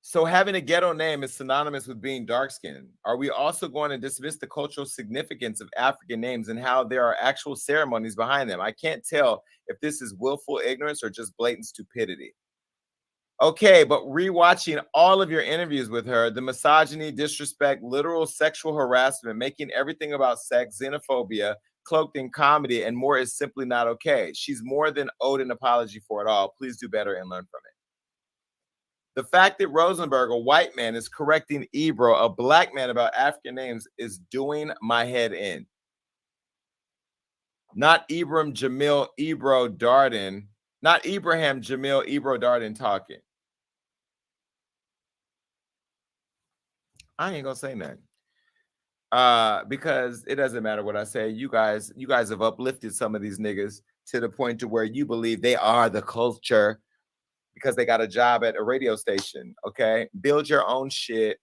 S2: So having a ghetto name is synonymous with being dark-skinned. Are we also going to dismiss the cultural significance of African names and how there are actual ceremonies behind them? I can't tell if this is willful ignorance or just blatant stupidity. Okay, but rewatching all of your interviews with her, the misogyny, disrespect, literal sexual harassment, making everything about sex, xenophobia, cloaked in comedy, and more is simply not okay. She's more than owed an apology for it all. Please do better and learn from it. The fact that Rosenberg, a white man, is correcting Ebro, a black man, about African names is doing my head in. Not Ibrahim Jamil Ebro Darden. Not Ibrahim Jamil Ebro Darden talking. I ain't gonna say nothing. Because it doesn't matter what I say. You guys have uplifted some of these niggas to the point to where you believe they are the culture because they got a job at a radio station. Okay, build your own shit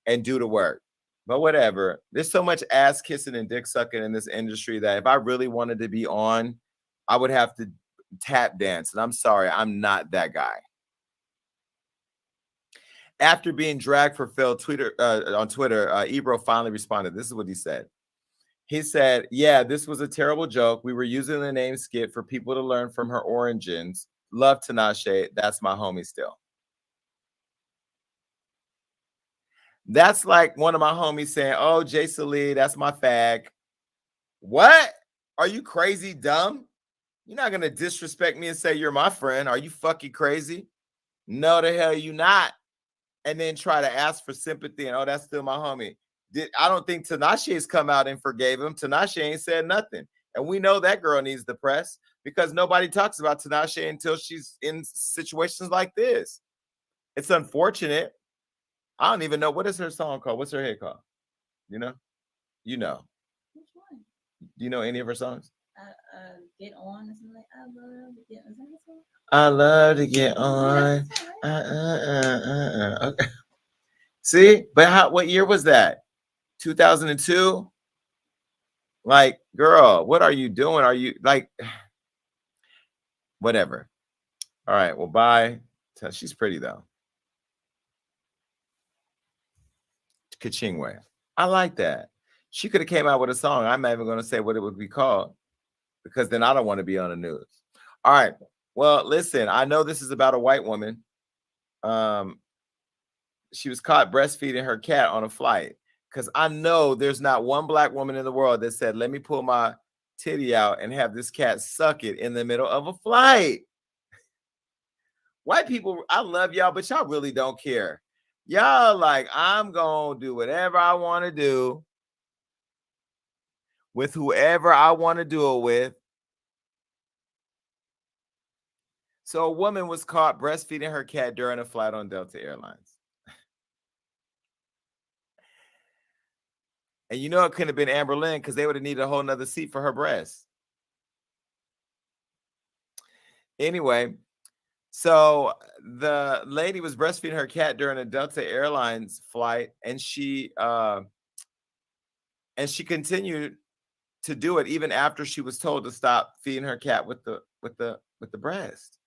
S2: and do the work. But whatever. There's so much ass kissing and dick sucking in this industry that if I really wanted to be on, I would have to tap dance. And I'm sorry, I'm not that guy. After being dragged for Phil on Twitter, Ebro finally responded. This is what he said. He said, yeah, this was a terrible joke. We were using the name Skit for people to learn from her origins. Love Tinashe. That's my homie still. That's like one of my homies saying, oh, Jason Lee, that's my fag. What? Are you crazy dumb? You're not going to disrespect me and say you're my friend. Are you fucking crazy? No, the hell you not. And then try to ask for sympathy and, oh, that's still my homie. I don't think Tinashe's come out and forgave him. Tinashe ain't said nothing. And we know that girl needs the press because nobody talks about Tinashe until she's in situations like this. It's unfortunate. I don't even know. What is her song called? What's her hit called? You know? You know.
S10: Which one?
S2: Do you know any of her songs?
S10: Get On or something like I love to get on.
S2: I love to get on. Okay. See? But what year was that? 2002? Like, girl, what are you doing? Are you like whatever? All right. Well, bye. She's pretty though. Kachingwe. I like that. She could have came out with a song. I'm not even going to say what it would be called because then I don't want to be on the news. All right. Well, listen, I know this is about a white woman. She was caught breastfeeding her cat on a flight because I know there's not one black woman in the world that said, let me pull my titty out and have this cat suck it in the middle of a flight. White people, I love y'all, but y'all really don't care. Y'all like, I'm going to do whatever I want to do with whoever I want to do it with. So a woman was caught breastfeeding her cat during a flight on Delta Airlines. And you know it couldn't have been Amber Lynn because they would have needed a whole nother seat for her breast. Anyway, so the lady was breastfeeding her cat during a Delta Airlines flight, and she continued to do it even after she was told to stop feeding her cat with the breast.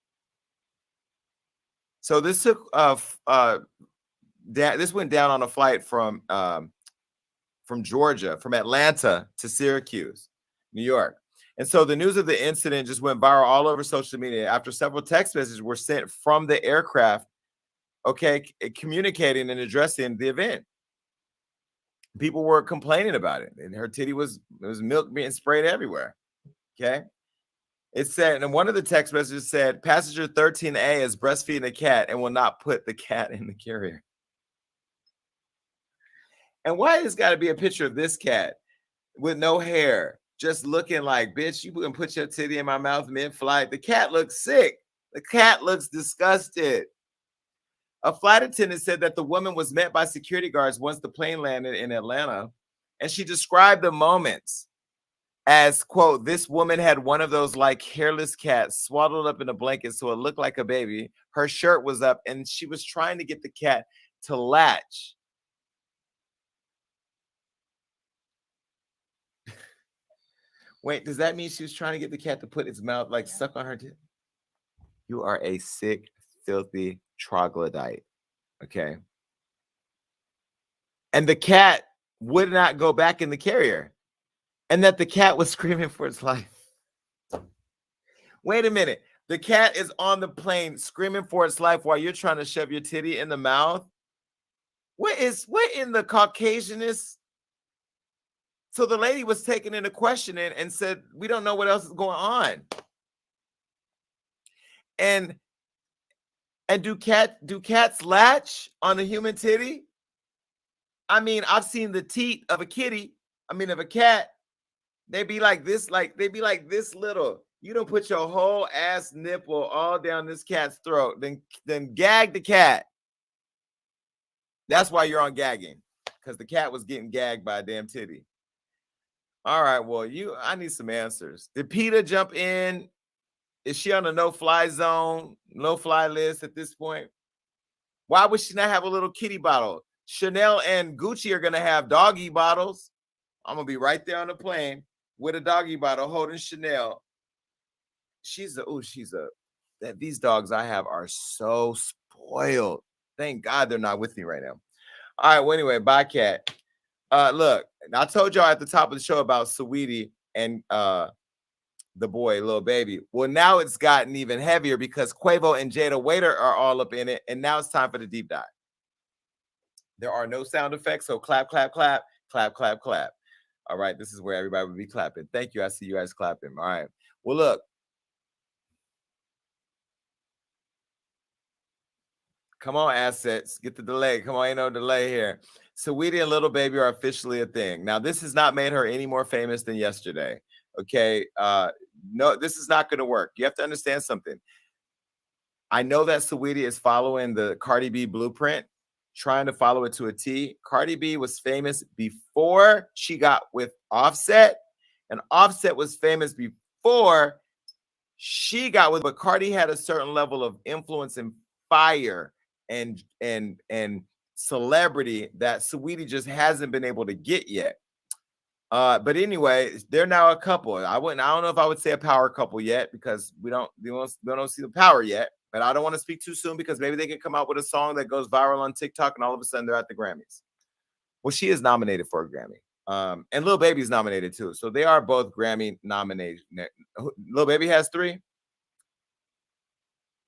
S2: So this took this went down on a flight from Georgia, from Atlanta to Syracuse, New York. And so the news of the incident just went viral all over social media after several text messages were sent from the aircraft, okay, communicating and addressing the event. People were complaining about it, and her titty was milk being sprayed everywhere. Okay. It said, and one of the text messages said, passenger 13A is breastfeeding a cat and will not put the cat in the carrier. And why has got to be a picture of this cat with no hair, just looking like, bitch, you can put your titty in my mouth mid-flight. The cat looks sick. The cat looks disgusted. A flight attendant said that the woman was met by security guards once the plane landed in Atlanta, and she described the moments as, quote, this woman had one of those like hairless cats swaddled up in a blanket so it looked like a baby. Her shirt was up, and she was trying to get the cat to latch. Wait, does that mean she was trying to get the cat to put its mouth, like suck on her tip? You are a sick, filthy troglodyte, okay? And the cat would not go back in the carrier, and that the cat was screaming for its life. Wait a minute. The cat is on the plane screaming for its life while you're trying to shove your titty in the mouth? What in the Caucasianness? So the lady was taken into questioning and said, we don't know what else is going on. And do cats latch on a human titty? I mean, I've seen the teat of a cat. They be like this little. You don't put your whole ass nipple all down this cat's throat, then gag the cat. That's why you're on gagging, because the cat was getting gagged by a damn titty. All right, well, I need some answers. Did PETA jump in? Is she on a no-fly zone, no-fly list at this point? Why would she not have a little kitty bottle? Chanel and Gucci are going to have doggy bottles. I'm going to be right there on the plane with a doggy bottle holding Chanel. These dogs I have are so spoiled. Thank God they're not with me right now. All right, well, anyway, bye, cat. Look, I told y'all at the top of the show about Saweetie and the boy, little baby. Well, now it's gotten even heavier because Quavo and Jada Waiter are all up in it, and now it's time for the deep dive. There are no sound effects, so clap, clap, clap, clap, clap, clap. All right, this is where everybody would be clapping. Thank you. I see you guys clapping. All right. Well, look. Come on, assets. Get the delay. Come on, ain't no delay here. Saweetie and Little Baby are officially a thing. Now, this has not made her any more famous than yesterday. Okay. No, this is not going to work. You have to understand something. I know that Saweetie is following the Cardi B blueprint, trying to follow it to a T. Cardi B was famous before she got with Offset, and Offset was famous before she got with, but Cardi had a certain level of influence and fire and celebrity that Saweetie just hasn't been able to get yet. But anyway, they're now a couple. I don't know if I would say a power couple yet because we don't see the power yet. but I don't want to speak too soon because maybe they can come out with a song that goes viral on TikTok and all of a sudden they're at the Grammys. Well, she is nominated for a Grammy. And Lil Baby's nominated too. So they are both Grammy nominated. Lil Baby has 3.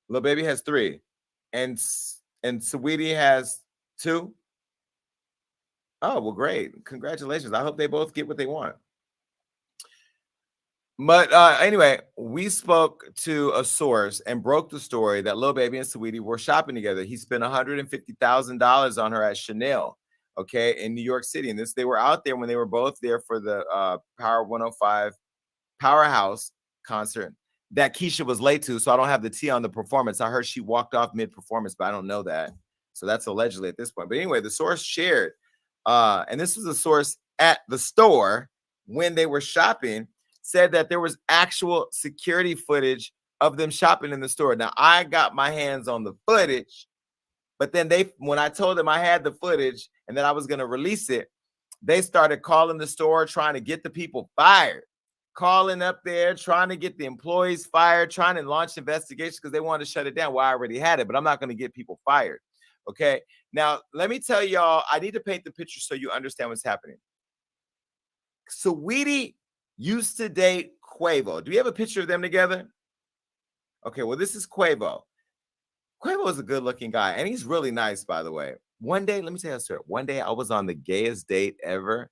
S2: Lil Baby has 3. And Saweetie has 2. Oh, well, great. Congratulations. I hope they both get what they want. But anyway, we spoke to a source and broke the story that Lil Baby and Saweetie were shopping together. He spent $150,000 on her at Chanel, okay, in New York City. And they were out there when they were both there for the Power 105 Powerhouse concert that Keisha was late to. So I don't have the tea on the performance. I heard she walked off mid-performance, but I don't know that. So that's allegedly at this point. But anyway, the source shared, and this was a source at the store when they were shopping, said that there was actual security footage of them shopping in the store. Now, I got my hands on the footage, but then when I told them I had the footage and that I was going to release it, they started calling the store, trying to get the people fired, calling up there, trying to get the employees fired, trying to launch investigations because they wanted to shut it down. Well, I already had it, but I'm not going to get people fired. Okay. Now, let me tell y'all, I need to paint the picture so you understand what's happening. Saweetie used to date Quavo. Do you have a picture of them together? Okay, well, this is Quavo. Quavo is a good-looking guy, and he's really nice, by the way. One day, let me tell you a story. One day, I was on the gayest date ever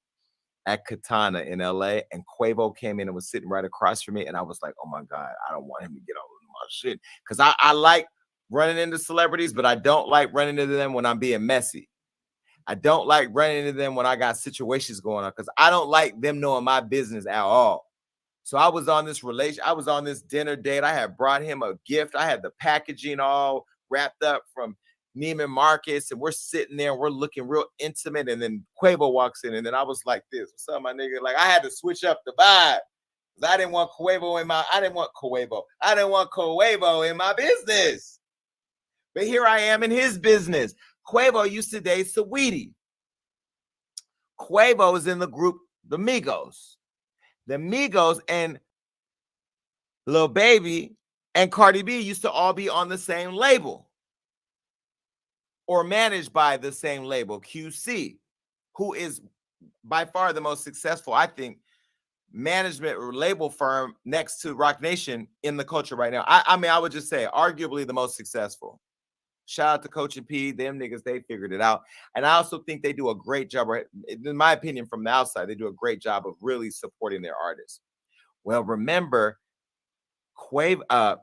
S2: at Katana in LA, and Quavo came in and was sitting right across from me, and I was like, oh, my God, I don't want him to get all over my shit, because I like running into celebrities, but I don't like running into them when I'm being messy. I don't like running into them when I got situations going on because I don't like them knowing my business at all. So I was on this dinner date. I had brought him a gift. I had the packaging all wrapped up from Neiman Marcus, and we're sitting there and we're looking real intimate. And then Quavo walks in, and then I was like this. What's up, my nigga? Like I had to switch up the vibe. I didn't want Quavo in my business. But here I am in his business. Quavo used to date Saweetie. Quavo is in the group, the Migos. The Migos and Lil Baby and Cardi B used to all be on the same label or managed by the same label, QC, who is by far the most successful, I think, management or label firm next to Rock Nation in the culture right now. I mean, I would just say arguably the most successful. Shout out to Coach and P. Them niggas, they figured it out. And I also think they do a great job, in my opinion, from the outside, they do a great job of really supporting their artists. Well, remember, Saweetie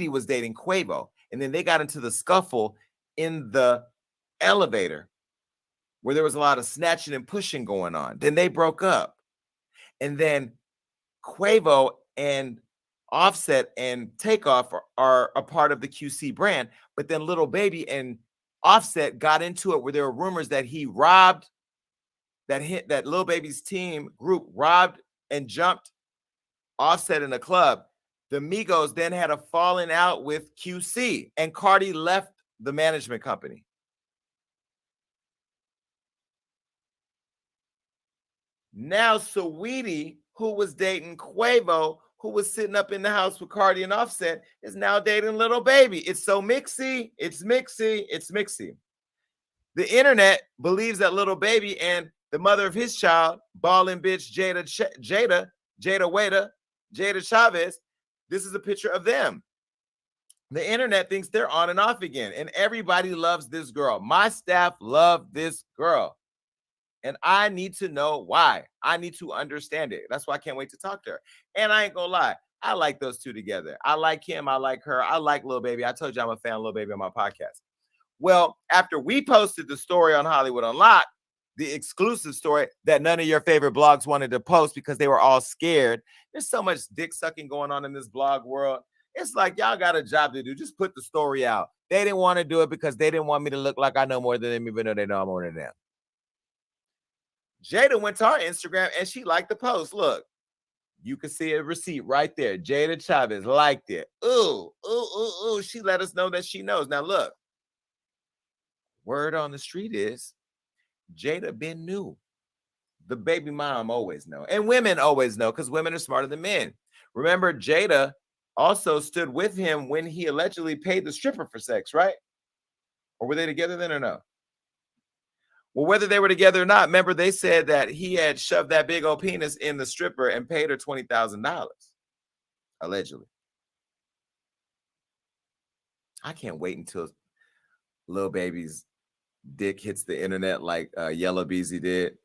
S2: was dating Quavo, and then they got into the scuffle in the elevator where there was a lot of snatching and pushing going on. Then they broke up. And then Quavo and Offset and Takeoff are a part of the QC brand, but then Lil Baby and Offset got into it where there were rumors that he robbed, that Lil Baby's team group robbed and jumped Offset in a club. The Migos then had a falling out with QC, and Cardi left the management company. Now Saweetie, who was dating Quavo, who was sitting up in the house with Cardi and Offset, is now dating Lil Baby. It's so mixy. It's mixy. It's mixy. The internet believes that Lil Baby and the mother of his child, ballin' bitch Jada Chavez, this is a picture of them. The internet thinks they're on and off again, and everybody loves this girl. My staff love this girl. And I need to know why. I need to understand it. That's why I can't wait to talk to her. And I ain't gonna lie, I like those two together. I like him. I like her. I like Lil Baby. I told you I'm a fan of Lil Baby on my podcast. Well, after we posted the story on Hollywood Unlocked, the exclusive story that none of your favorite blogs wanted to post because they were all scared. There's so much dick sucking going on in this blog world. It's like y'all got a job to do. Just put the story out. They didn't want to do it because they didn't want me to look like I know more than them, even though they know more than them. Jada went to our Instagram and she liked the post. Look, you can see a receipt right there. Jada Chavez liked it. Ooh. She let us know that she knows. Now look, word on the street is Jada been new. The baby mom always know. And women always know because women are smarter than men. Remember, Jada also stood with him when he allegedly paid the stripper for sex, right? Or were they together then or no? Well, whether they were together or not, remember they said that he had shoved that big old penis in the stripper and paid her $20,000, allegedly. I can't wait until Lil Baby's dick hits the internet like Yellow Beezy did.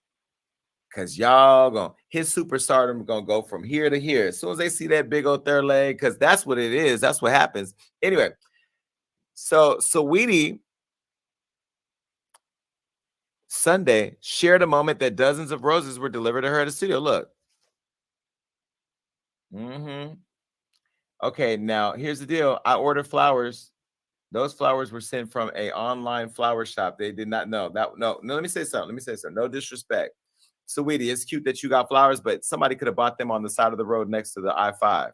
S2: Because y'all his superstardom gonna go from here to here. As soon as they see that big old third leg, because that's what it is. That's what happens. Anyway, so Saweetie Sunday shared a moment that dozens of roses were delivered to her at a studio. Look. Okay, now here's the deal. I ordered flowers. Those flowers were sent from an online flower shop. They did not know that. No, let me say something. No disrespect. Sweetie, it's cute that you got flowers, but somebody could have bought them on the side of the road next to the I-5.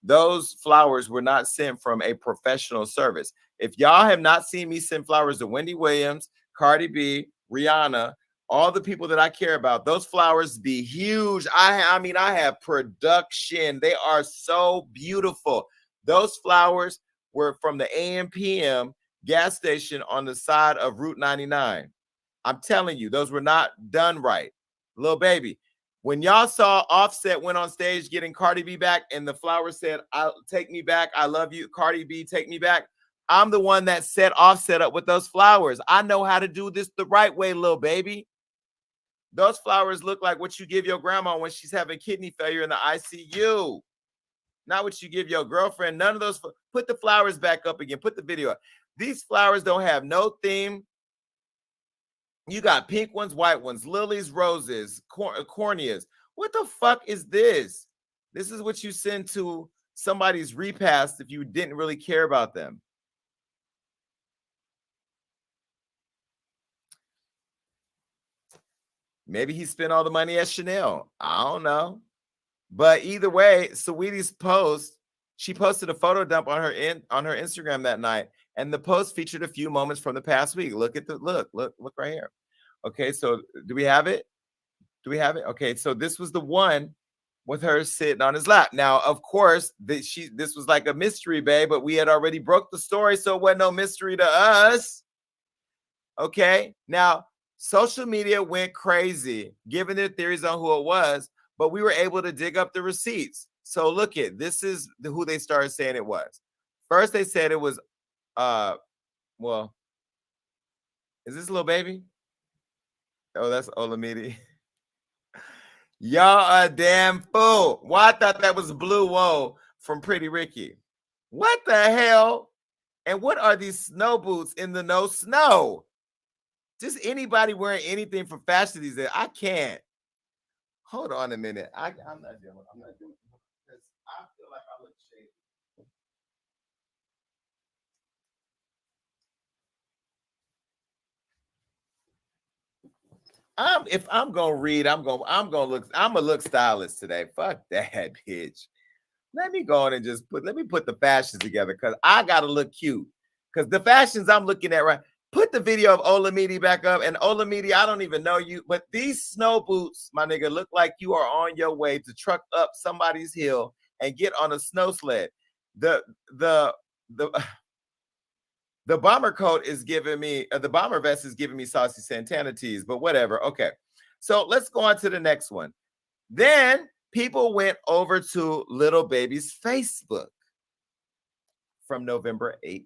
S2: Those flowers were not sent from a professional service. If y'all have not seen me send flowers to Wendy Williams, Cardi B, Rihanna, all the people that I care about, those flowers be huge. I mean, I have production. They are so beautiful. Those flowers were from the AM/PM gas station on the side of Route 99. I'm telling you, those were not done right. Lil Baby, when y'all saw Offset went on stage getting Cardi B back and the flowers said, "I'll take me back. I love you, Cardi B, take me back." I'm the one that set Offset up with those flowers. I know how to do this the right way, Lil Baby. Those flowers look like what you give your grandma when she's having kidney failure in the ICU. Not what you give your girlfriend. None of those. Put the flowers back up again. Put the video up. These flowers don't have no theme. You got pink ones, white ones, lilies, roses, corneas. What the fuck is this? This is what you send to somebody's repast if you didn't really care about them. Maybe he spent all the money at Chanel. I don't know. But either way, Saweetie's post, she posted a photo dump on her Instagram that night, and the post featured a few moments from the past week. Look at the look right here. Okay, so do we have it? Okay, so this was the one with her sitting on his lap. Now, of course, this was like a mystery, babe, but we had already broke the story, so it wasn't no mystery to us. Okay, now social media went crazy, giving their theories on who it was, but we were able to dig up the receipts. So look at this is who they started saying it was. First, they said it was, well, is this Lil Baby? Oh, that's Olamide. Y'all a damn fool. Well, I thought that was Blue Woe from Pretty Ricky. What the hell? And what are these snow boots in the no snow? Just anybody wearing anything from fashion these days. I can't. Hold on a minute. I'm not doing it. Because I feel like I look shady. If I'm gonna read, I'm gonna look stylish today. Fuck that, bitch. Let me go on and let me put the fashions together because I gotta look cute. Because the fashions I'm looking at, right? Put the video of Olamide back up. And Olamide, I don't even know you, but these snow boots, my nigga, look like you are on your way to truck up somebody's hill and get on a snow sled. The bomber coat is giving me, the bomber vest is giving me Saucy Santana tees, but whatever. Okay. So let's go on to the next one. Then people went over to Lil Baby's Facebook from November 18th.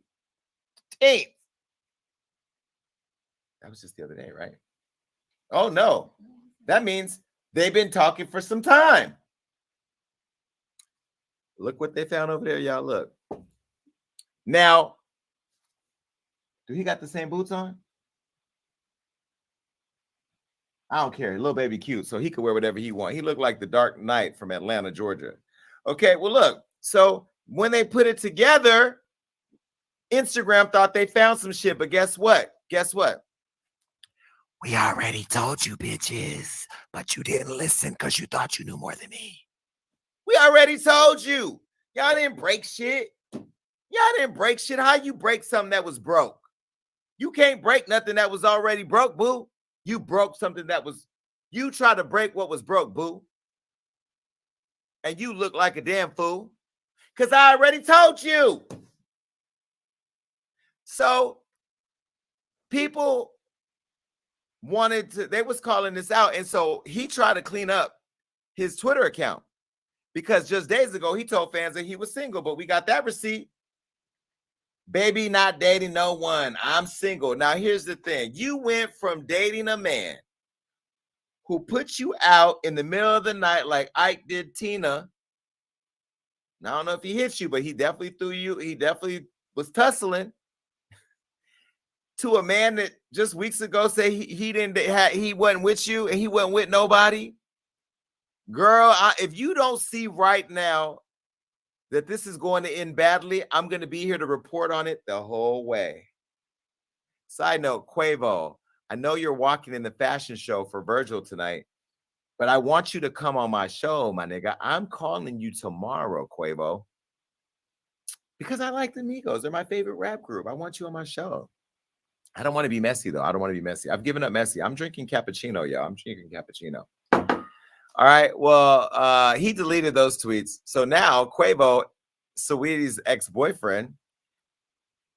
S2: That was just the other day, right? Oh, no. That means they've been talking for some time. Look what they found over there, y'all. Look. Now, do he got the same boots on? I don't care. Lil Baby cute, so he could wear whatever he wants. He looked like the Dark Knight from Atlanta, Georgia. Okay, well, look. So when they put it together, Instagram thought they found some shit, but guess what? We already told you, bitches, but you didn't listen because you thought you knew more than me. We already told you. Y'all didn't break shit. How you break something that was broke? You can't break nothing that was already broke, boo. You broke something you tried to break what was broke, boo. And you look like a damn fool. Because I already told you. So people they was calling this out. And so he tried to clean up his Twitter account because just days ago, he told fans that he was single, but we got that receipt. Baby, not dating no one. I'm single. Now, here's the thing. You went from dating a man who put you out in the middle of the night like Ike did Tina. Now, I don't know if he hit you, but he definitely threw you. He definitely was tussling. To a man that just weeks ago said he wasn't with you and he wasn't with nobody. Girl, if you don't see right now that this is going to end badly, I'm going to be here to report on it the whole way. Side note, Quavo, I know you're walking in the fashion show for Virgil tonight, but I want you to come on my show, my nigga. I'm calling you tomorrow, Quavo, because I like the Migos. They're my favorite rap group. I want you on my show. I don't want to be messy, though. I don't want to be messy. I've given up messy. I'm drinking cappuccino, y'all. I'm drinking cappuccino. All right. Well, he deleted those tweets. So now Quavo, Saweetie's ex-boyfriend,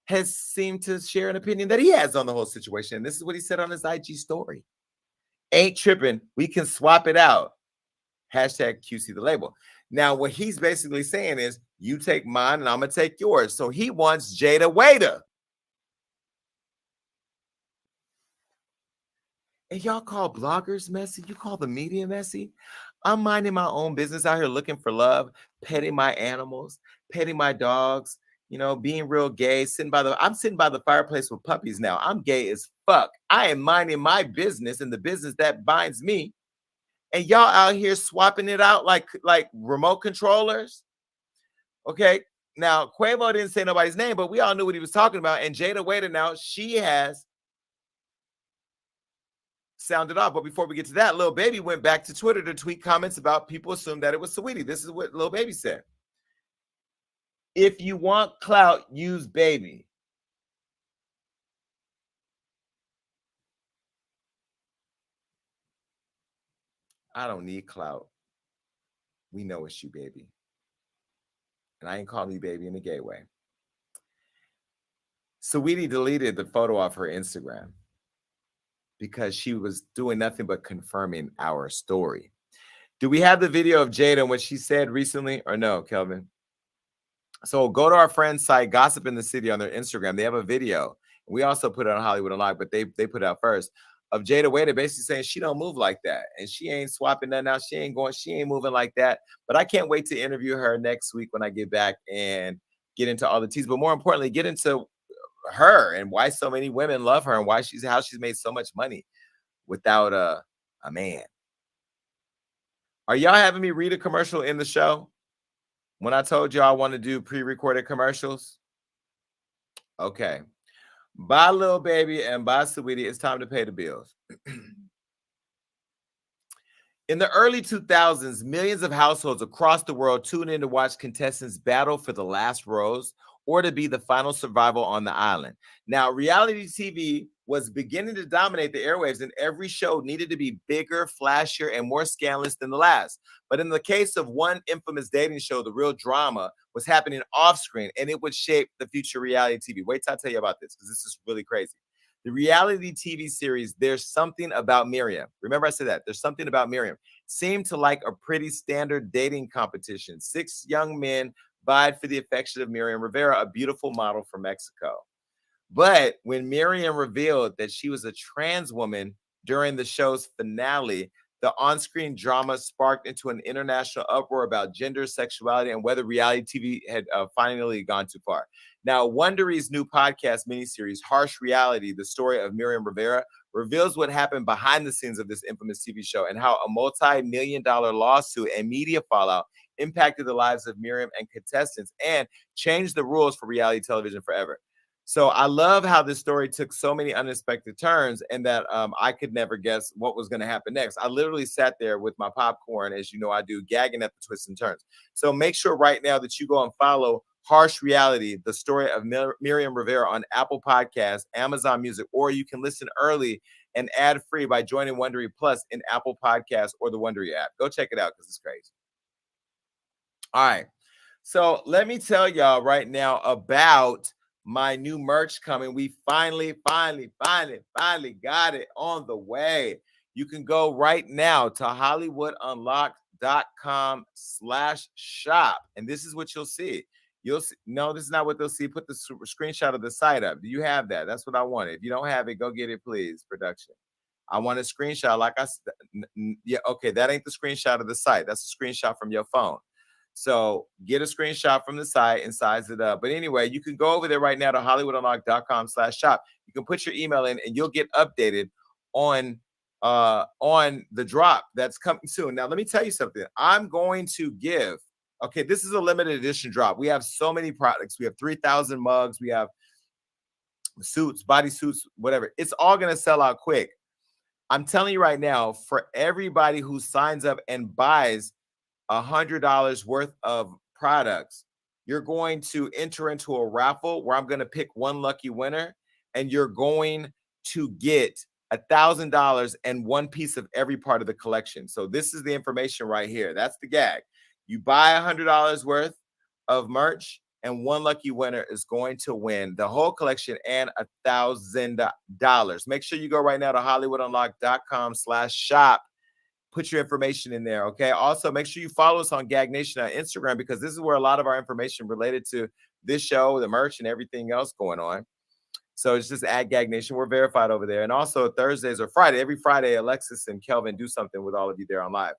S2: has seemed to share an opinion that he has on the whole situation. And this is what he said on his IG story. Ain't tripping. We can swap it out. Hashtag QC the label. Now, what he's basically saying is, you take mine and I'm going to take yours. So he wants Jada Waiter. And y'all call bloggers messy? You call the media messy? I'm minding my own business out here looking for love, petting my animals, petting my dogs, you know, being real gay, I'm sitting by the fireplace with puppies now. I'm gay as fuck. I am minding my business and the business that binds me. And y'all out here swapping it out like remote controllers. Okay. Now, Quavo didn't say nobody's name, but we all knew what he was talking about. And Jada Waiter now, she has sounded off. But before we get to that, Lil Baby went back to Twitter to tweet comments about people assumed that it was Saweetie. This is what Lil Baby said. If you want clout, use Baby. I don't need clout. We know it's you, baby. And I ain't calling you baby in a gay way. Saweetie deleted the photo off her Instagram because she was doing nothing but confirming our story. Do we have the video of Jada and what she said recently or no, Kelvin? So go to our friend's site, Gossip in the City, on their Instagram. They have a video. We also put it on Hollywood Alive, but they put it out first, of Jada Waiter basically saying she don't move like that. And she ain't swapping nothing out. She ain't moving like that. But I can't wait to interview her next week when I get back and get into all the teas. But more importantly, get into her and why so many women love her and how she's made so much money without a man. Are y'all having me read a commercial in the show? When I told you I want to do pre-recorded commercials? Okay. Bye, Lil Baby, and bye, Saweetie. It's time to pay the bills. In the early 2000s, millions of households across the world tuned in to watch contestants battle for the last rose or to be the final survival on the island. Now, reality TV was beginning to dominate the airwaves, and every show needed to be bigger, flashier, and more scandalous than the last. But in the case of one infamous dating show, the real drama was happening off screen, and it would shape the future reality TV. Wait till I tell you about this, because this is really crazy. The reality TV series, There's Something About Miriam. Remember I said that. There's Something About Miriam. Seemed to like a pretty standard dating competition. 6 young men vied for the affection of Miriam Rivera, a beautiful model from Mexico. But when Miriam revealed that she was a trans woman during the show's finale, the on-screen drama sparked into an international uproar about gender, sexuality, and whether reality TV had finally gone too far. Now, Wondery's new podcast miniseries, Harsh Reality, The Story of Miriam Rivera, reveals what happened behind the scenes of this infamous TV show and how a multi-million-dollar lawsuit and media fallout impacted the lives of Miriam and contestants and changed the rules for reality television forever. So I love how this story took so many unexpected turns and that I could never guess what was going to happen next. I literally sat there with my popcorn, as you know I do, gagging at the twists and turns. So make sure right now that you go and follow Harsh Reality, The Story of Miriam Rivera on Apple Podcasts, Amazon Music, or you can listen early and ad-free by joining Wondery Plus in Apple Podcasts or the Wondery app. Go check it out because it's crazy. All right. So let me tell y'all right now about my new merch coming. We finally got it on the way. You can go right now to hollywoodunlocked.com/shop. And this is what you'll see. You'll see, no, this is not what they'll see. Put the screenshot of the site up. Do you have that? That's what I wanted. If you don't have it, go get it, please, production. I want a screenshot. Like I said, yeah, okay, that ain't the screenshot of the site. That's a screenshot from your phone. So get a screenshot from the site and size it up. But anyway, you can go over there right now to hollywoodunlocked.com/shop. You can put your email in and you'll get updated on the drop that's coming soon. Now, let me tell you something. I'm going to give, okay, this is a limited edition drop. We have so many products. We have 3,000 mugs. We have suits, body suits, whatever. It's all going to sell out quick. I'm telling you right now, for everybody who signs up and buys $100 worth of products, you're going to enter into a raffle where I'm going to pick one lucky winner, and you're going to get $1,000 and one piece of every part of the collection. So this is the information right here. That's the gag. You buy $100 worth of merch, and one lucky winner is going to win the whole collection and $1,000. Make sure you go right now to hollywoodunlocked.com/shop. Put your information in there, okay? Also, make sure you follow us on Gag Nation on Instagram, because this is where a lot of our information related to this show, the merch, and everything else going on. So it's just at Gag Nation. We're verified over there. And also Thursdays or Friday, every Friday, Alexis and Kelvin do something with all of you there on live.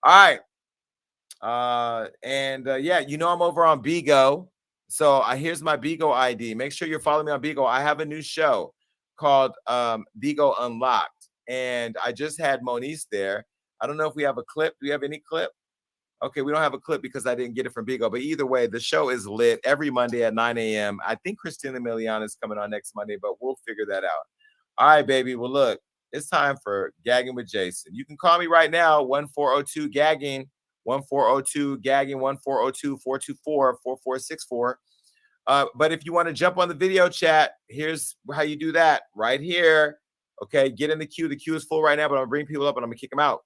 S2: All right. Yeah, you know I'm over on Bigo. So here's my Bigo ID. Make sure you're following me on Bigo. I have a new show called Bigo Unlocked, and I just had Moniece there. I don't know if we have a clip. Do we have any clip? Okay, we don't have a clip because I didn't get it from Bigo. But either way, the show is lit every Monday at 9 a.m. I think Christina Milian is coming on next Monday, but we'll figure that out. All right, baby. Well, look, it's time for Gagging with Jason. You can call me right now, 1402-GAGGING. 1402-GAGGING, 1402-424-4464. But if you want to jump on the video chat, here's how you do that right here. Okay, get in the queue. The queue is full right now, but I'm going to bring people up and I'm going to kick them out.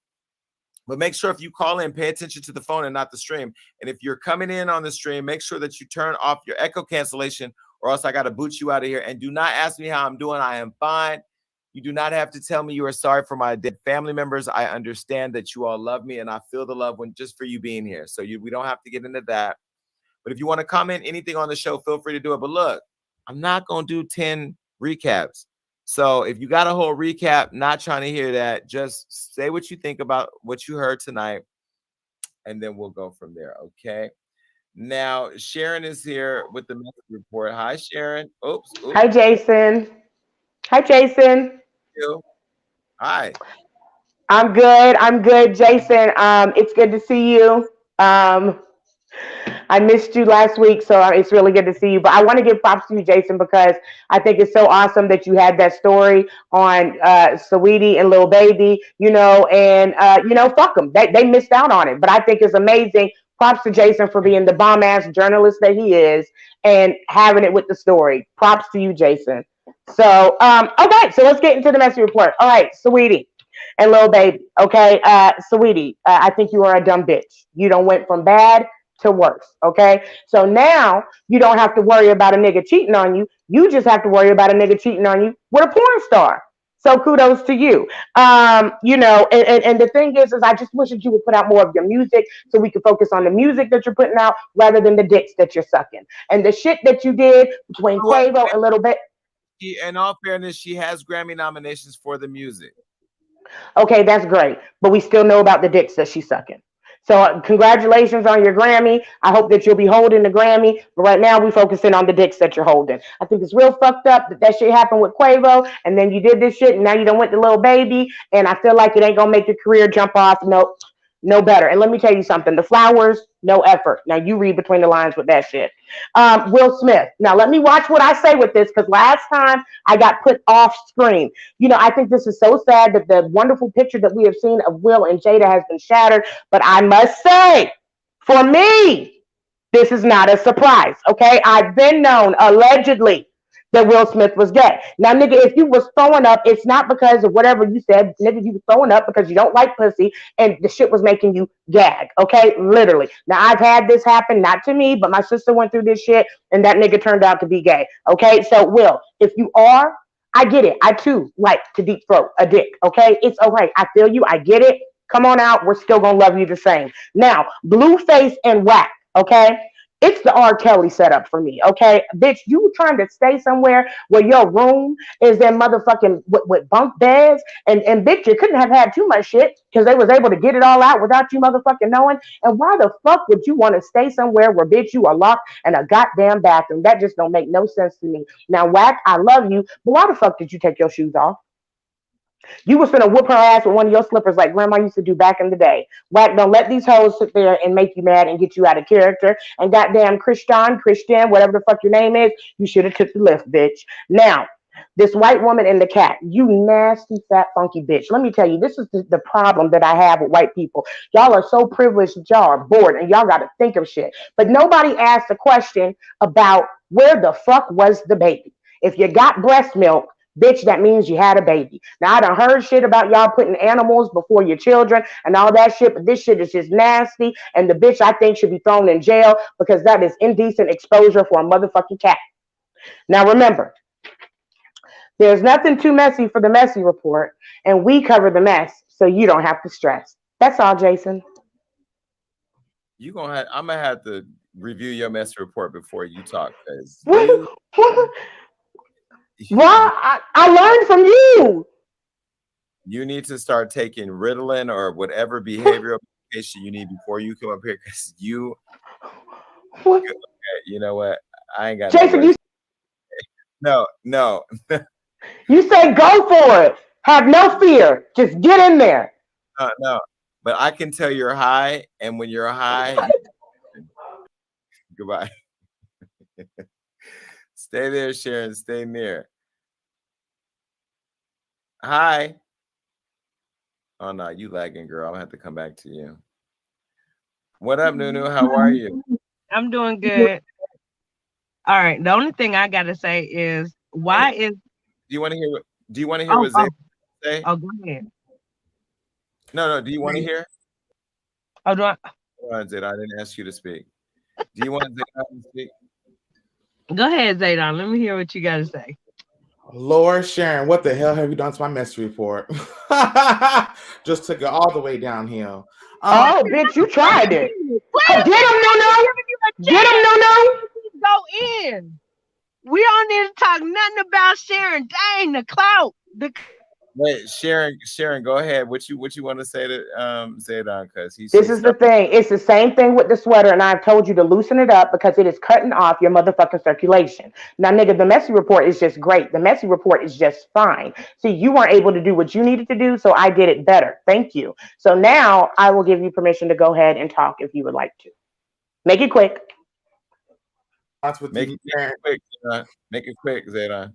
S2: But make sure if you call in, pay attention to the phone and not the stream. And if you're coming in on the stream, make sure that you turn off your echo cancellation, or else I got to boot you out of here. And do not ask me how I'm doing. I am fine. You do not have to tell me you are sorry for my dead family members. I understand that you all love me, and I feel the love just for you being here. So we don't have to get into that. But if you want to comment anything on the show, feel free to do it. But look, I'm not going to do 10 recaps. So if you got a whole recap, not trying to hear that, just say what you think about what you heard tonight, and then we'll go from there, okay? Now, Sharon is here with the message report. Hi, Sharon. Oops.
S9: Hi, Jason. Hi, Jason.
S2: Hi.
S9: I'm good, Jason. It's good to see you. I missed you last week, so it's really good to see you. But I want to give props to you, Jason, because I think it's so awesome that you had that story on Saweetie and Lil Baby, and fuck them. They missed out on it. But I think it's amazing. Props to Jason for being the bomb-ass journalist that he is and having it with the story. Props to you, Jason. So, okay, so let's get into the message report. All right, Saweetie and Lil Baby. Okay, Saweetie, I think you are a dumb bitch. You done went from bad to worse. Okay, so now you don't have to worry about a nigga cheating on you. You just have to worry about a nigga cheating on you with a porn star. So kudos to you. And the thing is I just wish that you would put out more of your music so we could focus on the music that you're putting out rather than the dicks that you're sucking. And the shit that you did between Quavo and Little Bit.
S2: In all fairness, she has Grammy nominations for the music.
S9: Okay, that's great. But we still know about the dicks that she's sucking. So congratulations on your Grammy. I hope that you'll be holding the Grammy. But right now we're focusing on the dicks that you're holding. I think it's real fucked up that shit happened with Quavo. And then you did this shit and now you done went to Lil Baby. And I feel like it ain't going to make your career jump off. No better. And let me tell you something. The flowers, no effort. Now you read between the lines with that shit. Will Smith. Now let me watch what I say with this, because last time I got put off screen. I think this is so sad that the wonderful picture that we have seen of Will and Jada has been shattered. But I must say, for me, this is not a surprise. Okay, I've been known allegedly that Will Smith was gay. Now, nigga, if you was throwing up, it's not because of whatever you said, nigga. You was throwing up because you don't like pussy, and the shit was making you gag. Okay, literally. Now, I've had this happen, not to me, but my sister went through this shit, and that nigga turned out to be gay. Okay, so Will, if you are, I get it. I too like to deep throat a dick. Okay, it's okay. I feel you. I get it. Come on out. We're still gonna love you the same. Now, Blueface and Wack. Okay. It's the R. Kelly setup for me, okay? Bitch, you trying to stay somewhere where your room is in motherfucking with bunk beds, and bitch, you couldn't have had too much shit because they was able to get it all out without you motherfucking knowing. And why the fuck would you want to stay somewhere where, bitch, you are locked in a goddamn bathroom? That just don't make no sense to me. Now, Wack, I love you, but why the fuck did you take your shoes off? You was finna whoop her ass with one of your slippers like grandma used to do back in the day. Wack, don't let these hoes sit there and make you mad and get you out of character. And goddamn Christian, whatever the fuck your name is, you should have took the lift, bitch. Now, this white woman and the cat, you nasty, fat, funky bitch. Let me tell you, this is the problem that I have with white people. Y'all are so privileged that y'all are bored and y'all got to think of shit. But nobody asked a question about where the fuck was the baby. If you got breast milk, bitch, that means you had a baby. Now, I done heard shit about y'all putting animals before your children and all that shit, but this shit is just nasty. And the bitch, I think, should be thrown in jail because that is indecent exposure for a motherfucking cat. Now, remember, there's nothing too messy for the messy report, and we cover the mess so you don't have to stress. That's all, Jason.
S2: I'm gonna have to review your messy report before you talk, because
S9: well, I learned from you.
S2: You need to start taking Ritalin or whatever behavioral medication you need before you come up here, because you know what? I ain't got
S9: Jason,
S2: no.
S9: You say go for it. Have no fear. Just get in there.
S2: No. But I can tell you're high, and when you're high, goodbye. Stay there, Sharon. Stay near. Hi. Oh no, you lagging, girl. I'm gonna have to come back to you. What up, Nunu? How are you?
S11: I'm doing good. All right. The only thing I gotta say is why is
S2: Do you want to hear what Zay say?
S11: Oh, go ahead.
S2: No. Do you want to hear?
S11: Oh, do I?
S2: I didn't ask you to speak. Do you want Zaydan to speak?
S11: Go ahead, Zaydan. Let me hear what you got to say.
S12: Lord Sharon, what the hell have you done to my message report? Just took it all the way downhill.
S9: Oh, bitch, you tried it. Get him, no. Get him, no.
S11: Go in. We don't need to talk nothing about Sharon. Dang, the clout.
S2: Wait, Sharon, go ahead. What you want to say to Zaydan? Because
S9: this is the thing. It's the same thing with the sweater, and I've told you to loosen it up because it is cutting off your motherfucking circulation. Now, nigga, the messy report is just great. The messy report is just fine. See, you weren't able to do what you needed to do, so I did it better. Thank you. So now I will give you permission to go ahead and talk if you would like to. Make it quick.
S2: Make it quick, Zaydan.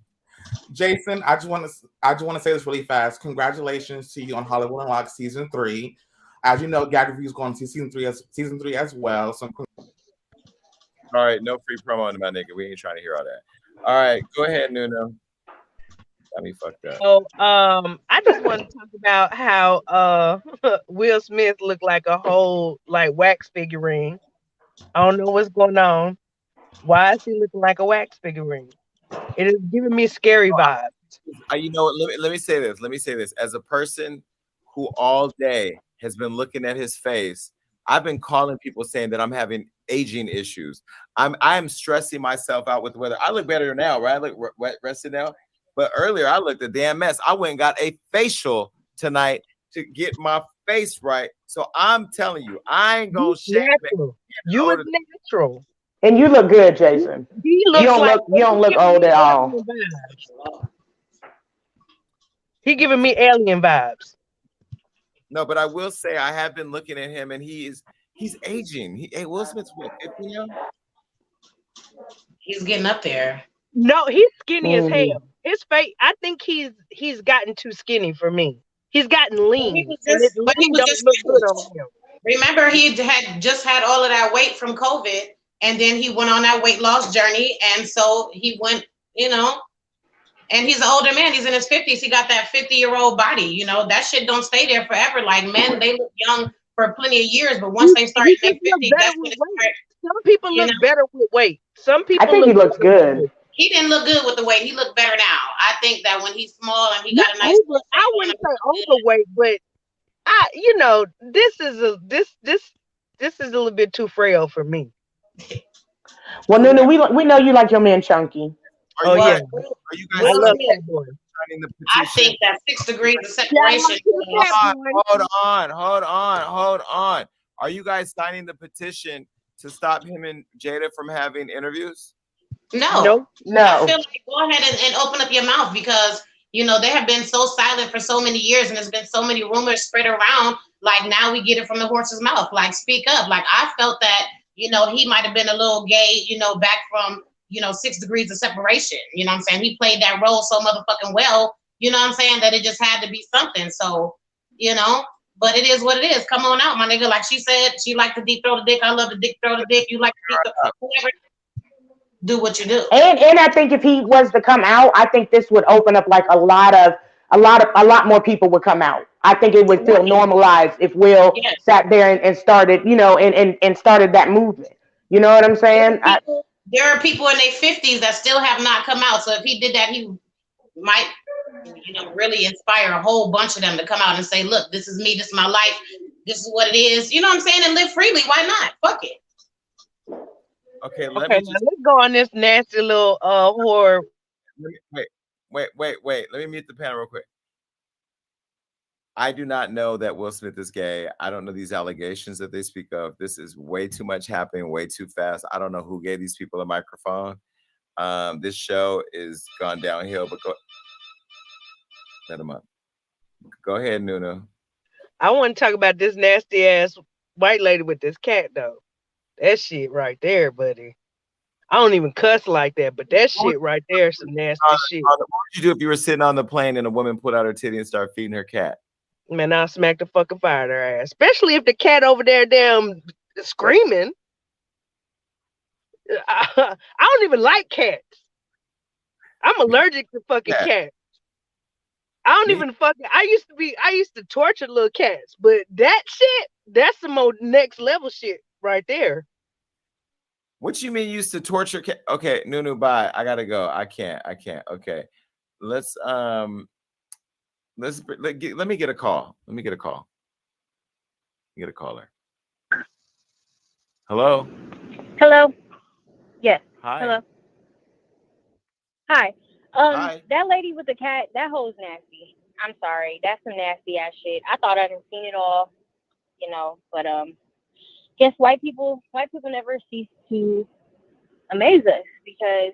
S12: Jason, I just want to say this really fast. Congratulations to you on Hollywood Unlocked season 3. As you know, Gag Review's going to season 3 as well. So,
S2: all right, no free promo on my nigga. We ain't trying to hear all that. All right, go ahead, Nuno. Got me fucked up.
S11: So, I just want to talk about how Will Smith looked like a whole wax figurine. I don't know what's going on. Why is he looking like a wax figurine? It is giving me scary vibes.
S2: You know what? Let me say this. As a person who all day has been looking at his face, I've been calling people saying that I'm having aging issues. I'm stressing myself out with the weather. I look better now, right? I look rested now. But earlier, I looked a damn mess. I went and got a facial tonight to get my face right. So I'm telling you, I ain't gonna shame it.
S11: You look natural.
S9: And you look good, Jason. You don't look old at all.
S11: He giving me alien vibes.
S2: No, but I will say I have been looking at him, and he's aging. Will Smith's what, 50 now?
S13: He's getting up there.
S11: No, he's skinny as hell. His face, I think he's gotten too skinny for me. He's gotten lean.
S13: Remember, he had just had all of that weight from COVID. And then he went on that weight loss journey, and so he went you know. And he's an older man. He's in his 50s. He got that 50-year-old body. You know, that shit don't stay there forever. Like men, they look young for plenty of years, but once they start in their 50s, that's when it starts.
S11: Some people look better with weight. Some people
S9: I think he looks good.
S13: He didn't look good with the weight. He looked better now. I think that when he's small and he got a nice.
S11: I wouldn't say overweight, but this is a little bit too frail for me.
S9: Well, Nunu, we know you like your man chunky.
S2: Are you guys
S11: I love that boy.
S2: signing the petition?
S13: I think that 6 degrees of separation.
S2: Hold on. Are you guys signing the petition to stop him and Jada from having interviews?
S13: No. I feel like go ahead and open up your mouth because they have been so silent for so many years and there's been so many rumors spread around. Like now we get it from the horse's mouth. Like speak up. Like I felt that he might have been a little gay. Back from 6 degrees of separation. You know what I'm saying? He played that role so motherfucking well. You know what I'm saying? That it just had to be something. So but it is what it is. Come on out, my nigga. Like she said, she liked to deep throw the dick. I love to deep throw the dick. You like to deep throw whoever. Do what you do.
S9: And I think if he was to come out, I think this would open up like a lot more people would come out. I think it would feel normalized if Will sat there and started, and started that movement. You know what I'm saying?
S13: There are people in their 50s that still have not come out. So if he did that, he might, really inspire a whole bunch of them to come out and say, look, this is me, this is my life, this is what it is. You know what I'm saying? And live freely. Why not? Fuck it.
S2: Okay,
S11: let's go on this nasty little horror.
S2: Wait. Let me mute the panel real quick. I do not know that Will Smith is gay. I don't know these allegations that they speak of. This is way too much happening, way too fast. I don't know who gave these people a microphone. This show is gone downhill, but let him up. Go ahead, Nunu.
S11: I want to talk about this nasty ass white lady with this cat though. That shit right there, buddy. I don't even cuss like that, but that shit right there is some nasty shit.
S2: What would you do if you were sitting on the plane and a woman pulled out her titty and started feeding her cat?
S11: Man, I'll smack the fucking fire out of her ass. Especially if the cat over there damn screaming. I don't even like cats. I'm allergic to fucking cats. I don't even fucking. I used to torture little cats, but that shit, that's some more next level shit right there.
S2: What you mean you used to torture cat? Okay, Nunu, bye. I gotta go. I can't. Okay, let me get a call. Let me get a caller. Hello.
S14: Hello. Yes.
S2: Hi.
S14: Hello. Hi.
S2: Hi.
S14: That lady with the cat, that hoe's nasty. I'm sorry. That's some nasty ass shit. I thought I didn't seen it all, but guess white people never cease to amaze us because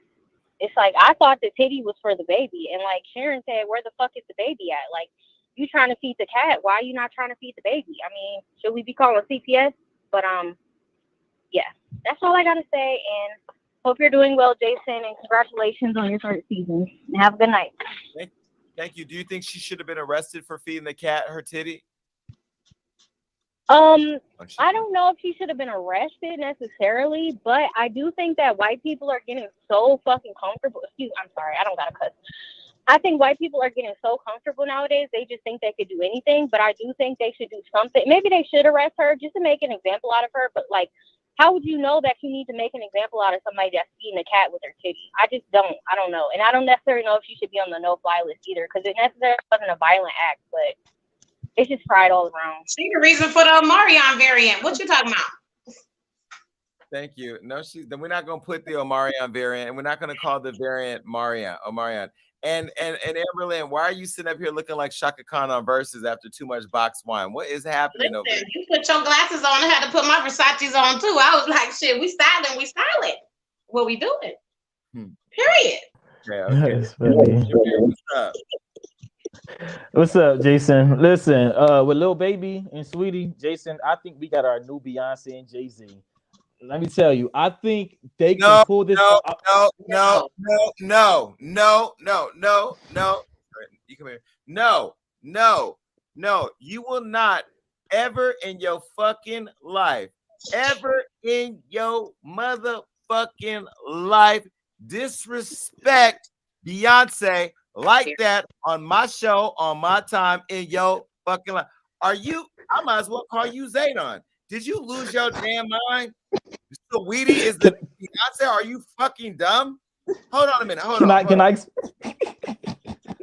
S14: it's like I thought the titty was for the baby, and like Sharon said, where the fuck is the baby at? Like you trying to feed the cat, why are you not trying to feed the baby? I mean, should we be calling CPS? But yeah, that's all I gotta say, and hope you're doing well, Jason, and congratulations on your third season. And have a good night.
S2: Thank you. Do you think she should have been arrested for feeding the cat her titty?
S14: I don't know if she should have been arrested necessarily, but I do think that white people are getting so fucking comfortable. I'm sorry, I don't gotta cuss. I think white people are getting so comfortable nowadays, they just think they could do anything, but I do think they should do something. Maybe they should arrest her just to make an example out of her, but like, how would you know that you need to make an example out of somebody that's feeding a cat with her titty? I don't know. And I don't necessarily know if she should be on the no-fly list either, because it necessarily wasn't a violent act, but it's just fried all around.
S13: See the reason for the Omarion variant. What you talking about?
S2: Thank you. No, then we're not gonna put the Omarion variant, and we're not gonna call the variant Omarion. And Amberlynn, why are you sitting up here looking like Shaka Khan on Versus after too much box wine? What is happening over there?
S13: You put your glasses on. I had to put my Versace's on too. I was like, shit, we styling. What we doing? Period.
S2: Okay.
S15: That's funny.
S2: What's up?
S15: What's up, Jason? Listen, with Lil Baby and Sweetie, Jason, I think we got our new Beyonce and Jay-Z. Let me tell you, I think they can pull this
S2: No. You come here. No. You will not ever in your fucking life, ever in your motherfucking life disrespect Beyonce like that on my show, on my time, in your fucking life. Are you? I might as well call you Zaydon. Did you lose your damn mind? So Weedy is the Beyonce. Are you fucking dumb? Hold on a minute. Hold on.
S15: Can I?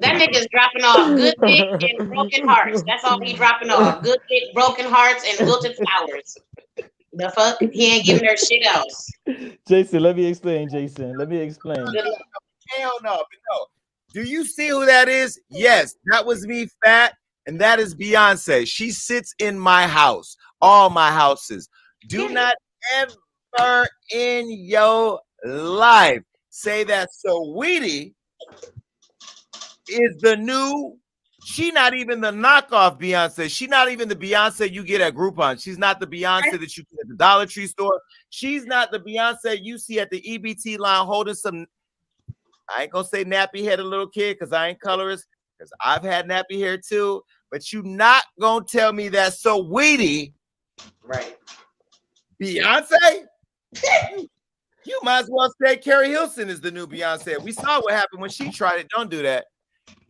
S13: That nigga's dropping off good dick and broken hearts. That's all he dropping off. Good dick, broken hearts, and wilted flowers. The fuck? He ain't giving her shit else.
S15: Jason, let me explain. Jason, let me explain.
S2: Hell no, but no. Do you see who that is? Yes, that was me, fat, and that is Beyonce. She sits in my house, all my houses. Do not ever in your life say that Saweetie is the new. She not even the knockoff Beyonce. She not even the Beyonce you get at Groupon. She's not the Beyonce that you get at the Dollar Tree store. She's not the Beyonce you see at the EBT line holding some. I ain't gonna say nappy headed little kid because I ain't colorist, because I've had nappy hair too. But you not gonna tell me that Saweetie,
S13: right?
S2: Beyonce. You might as well say Carrie Hilson is the new Beyonce. We saw what happened when she tried it. Don't do that.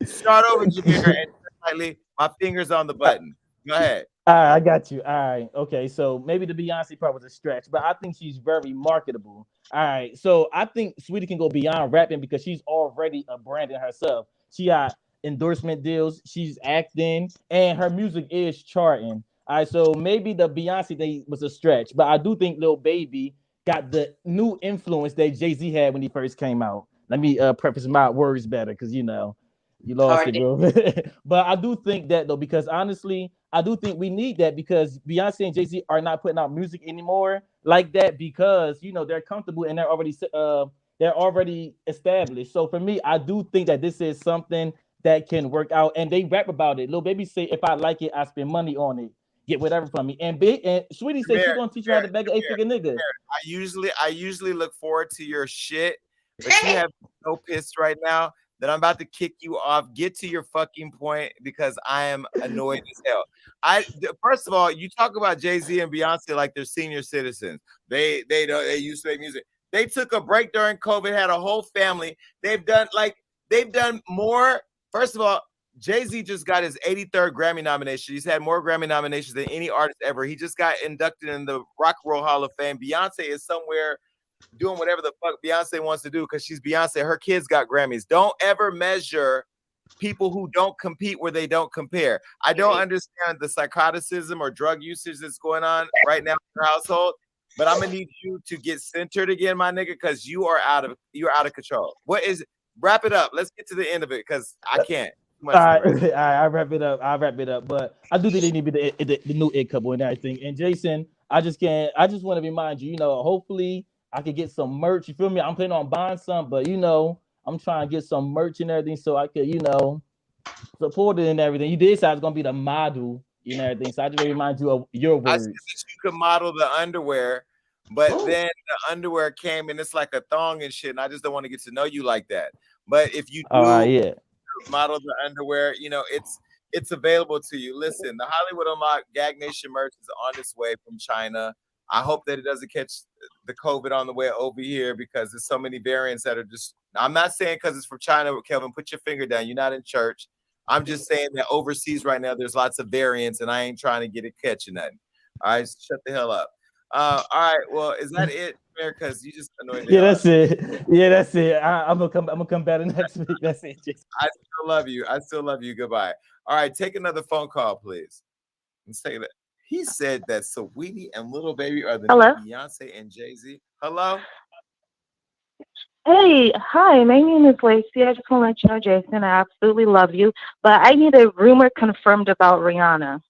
S2: Start over, Jameer, and slightly. My fingers on the button. Go ahead.
S15: All right, I got you. All right, okay. So maybe the Beyonce part was a stretch, but I think she's very marketable. All right, so I think Sweetie can go beyond rapping because she's already a brand in herself. She got endorsement deals, she's acting, and her music is charting. All right, so maybe the Beyonce thing was a stretch, but I do think Lil Baby got the new influence that Jay-Z had when he first came out. Let me preface my words better because you lost it, bro. But I do think that though, because honestly, I do think we need that because Beyonce and Jay-Z are not putting out music anymore like that because they're comfortable and they're already established. So for me, I do think that this is something that can work out, and they rap about it. Lil Baby say, "If I like it, I spend money on it. Get whatever from me." And Sweetie said she's gonna teach you how to beg an 8-figure nigga.
S2: I usually look forward to your shit, but you have so pissed right now that I'm about to kick you off. Get to your fucking point because I am annoyed as hell. First of all, you talk about Jay-Z and Beyonce like they're senior citizens. They used to make music. They took a break during COVID, had a whole family. They've done more. First of all, Jay-Z just got his 83rd Grammy nomination. He's had more Grammy nominations than any artist ever. He just got inducted in the Rock and Roll Hall of Fame. Beyonce is somewhere doing whatever the fuck Beyonce wants to do because she's Beyonce. Her kids got Grammys. Don't ever measure people who don't compete where they don't compare. I don't understand the psychoticism or drug usage that's going on right now in your household, but I'm gonna need you to get centered again, my nigga, because you're out of control. What is it? Wrap it up. Let's get to the end of it because I can't.
S15: All right, I'll wrap it up. But I do think they need to be the new it couple and everything. And Jason, I just want to remind you, hopefully I could get some merch. You feel me? I'm planning on buying some, but I'm trying to get some merch and everything so I could, support it and everything. You did say I was gonna be the model and everything. So I just remind you of your words.
S2: I said that you could model the underwear, but then the underwear came and it's like a thong and shit, and I just don't want to get to know you like that. But if you do model the underwear, it's available to you. Listen, the Hollywood Unlocked Gag Nation merch is on its way from China. I hope that it doesn't catch the COVID on the way over here because there's so many variants that are just. I'm not saying because it's from China, Kelvin, put your finger down. You're not in church. I'm just saying that overseas right now, there's lots of variants, and I ain't trying to get it catching nothing. All right, shut the hell up. All right, well, is that it, because you just annoyed me?
S15: Yeah, that's it. Yeah, that's it. I'm gonna come better next week. That's it. Jason.
S2: I still love you. Goodbye. All right, take another phone call, please. Let's take that. He said that Saweetie and Lil Baby are the new Beyonce and Jay-Z. Hello?
S16: Hey, hi, my name is Lacey. I just want to let you know, Jason, I absolutely love you, but I need a rumor confirmed about Rihanna.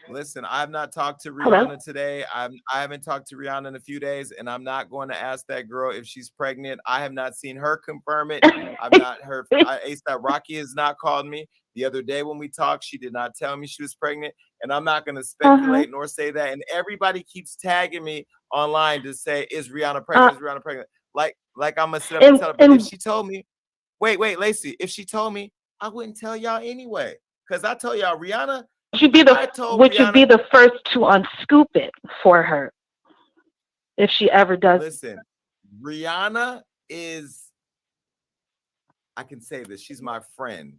S2: Listen, I've not talked to Rihanna today. I haven't talked to Rihanna in a few days, and I'm not going to ask that girl if she's pregnant. I have not seen her confirm it. I've not heard. A$AP Rocky has not called me. The other day when we talked, she did not tell me she was pregnant, and I'm not going to speculate nor say that. And everybody keeps tagging me online to say, "Is Rihanna pregnant? Is Rihanna pregnant?" Like I'm gonna sit up and tell her. But if she told me, wait, Lacey, if she told me, I wouldn't tell y'all anyway, because I told y'all Rihanna.
S16: Would you be the first to unscoop it for her if she ever does?
S2: Listen, Rihanna is, I can say this, she's my friend.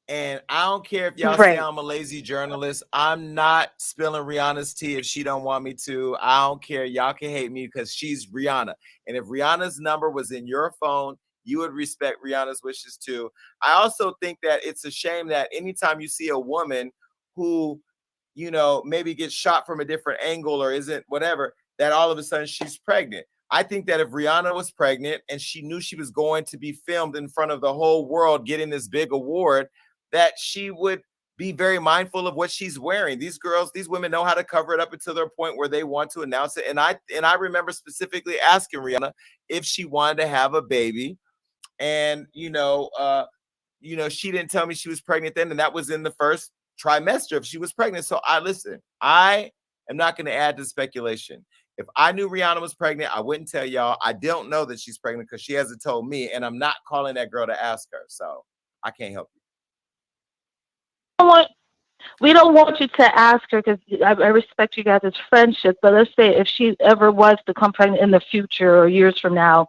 S2: And I don't care if y'all say I'm a lazy journalist. I'm not spilling Rihanna's tea if she don't want me to. I don't care. Y'all can hate me because she's Rihanna. And if Rihanna's number was in your phone, you would respect Rihanna's wishes too. I also think that it's a shame that anytime you see a woman who, you know, maybe gets shot from a different angle or isn't whatever, that all of a sudden she's pregnant. I think that if Rihanna was pregnant and she knew she was going to be filmed in front of the whole world getting this big award, that she would be very mindful of what she's wearing. These girls, these women know how to cover it up until their point where they want to announce it. And I remember specifically asking Rihanna if she wanted to have a baby. And, you know, she didn't tell me she was pregnant then. And that was in the first trimester if she was pregnant. So I am not going to add to speculation. If I knew Rihanna was pregnant, I wouldn't tell y'all. I don't know that she's pregnant because she hasn't told me. And I'm not calling that girl to ask her. So I can't help you.
S16: We don't want you to ask her because I respect you guys' friendship. But let's say if she ever was to come pregnant in the future or years from now,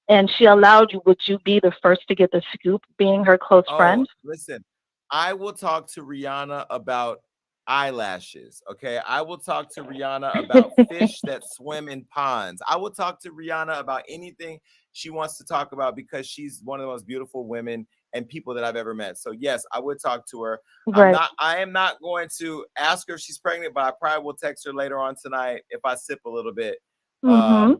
S16: and she allowed you, would you be the first to get the scoop, being her close friend?
S2: Listen, I will talk to Rihanna about eyelashes. Okay, I will talk to Rihanna about fish that swim in ponds. I will talk to Rihanna about anything she wants to talk about because she's one of the most beautiful women and people that I've ever met. So yes, I would talk to her.
S16: Right.
S2: I am not going to ask her if she's pregnant, but I probably will text her later on tonight if I sip a little bit.
S16: Mm-hmm.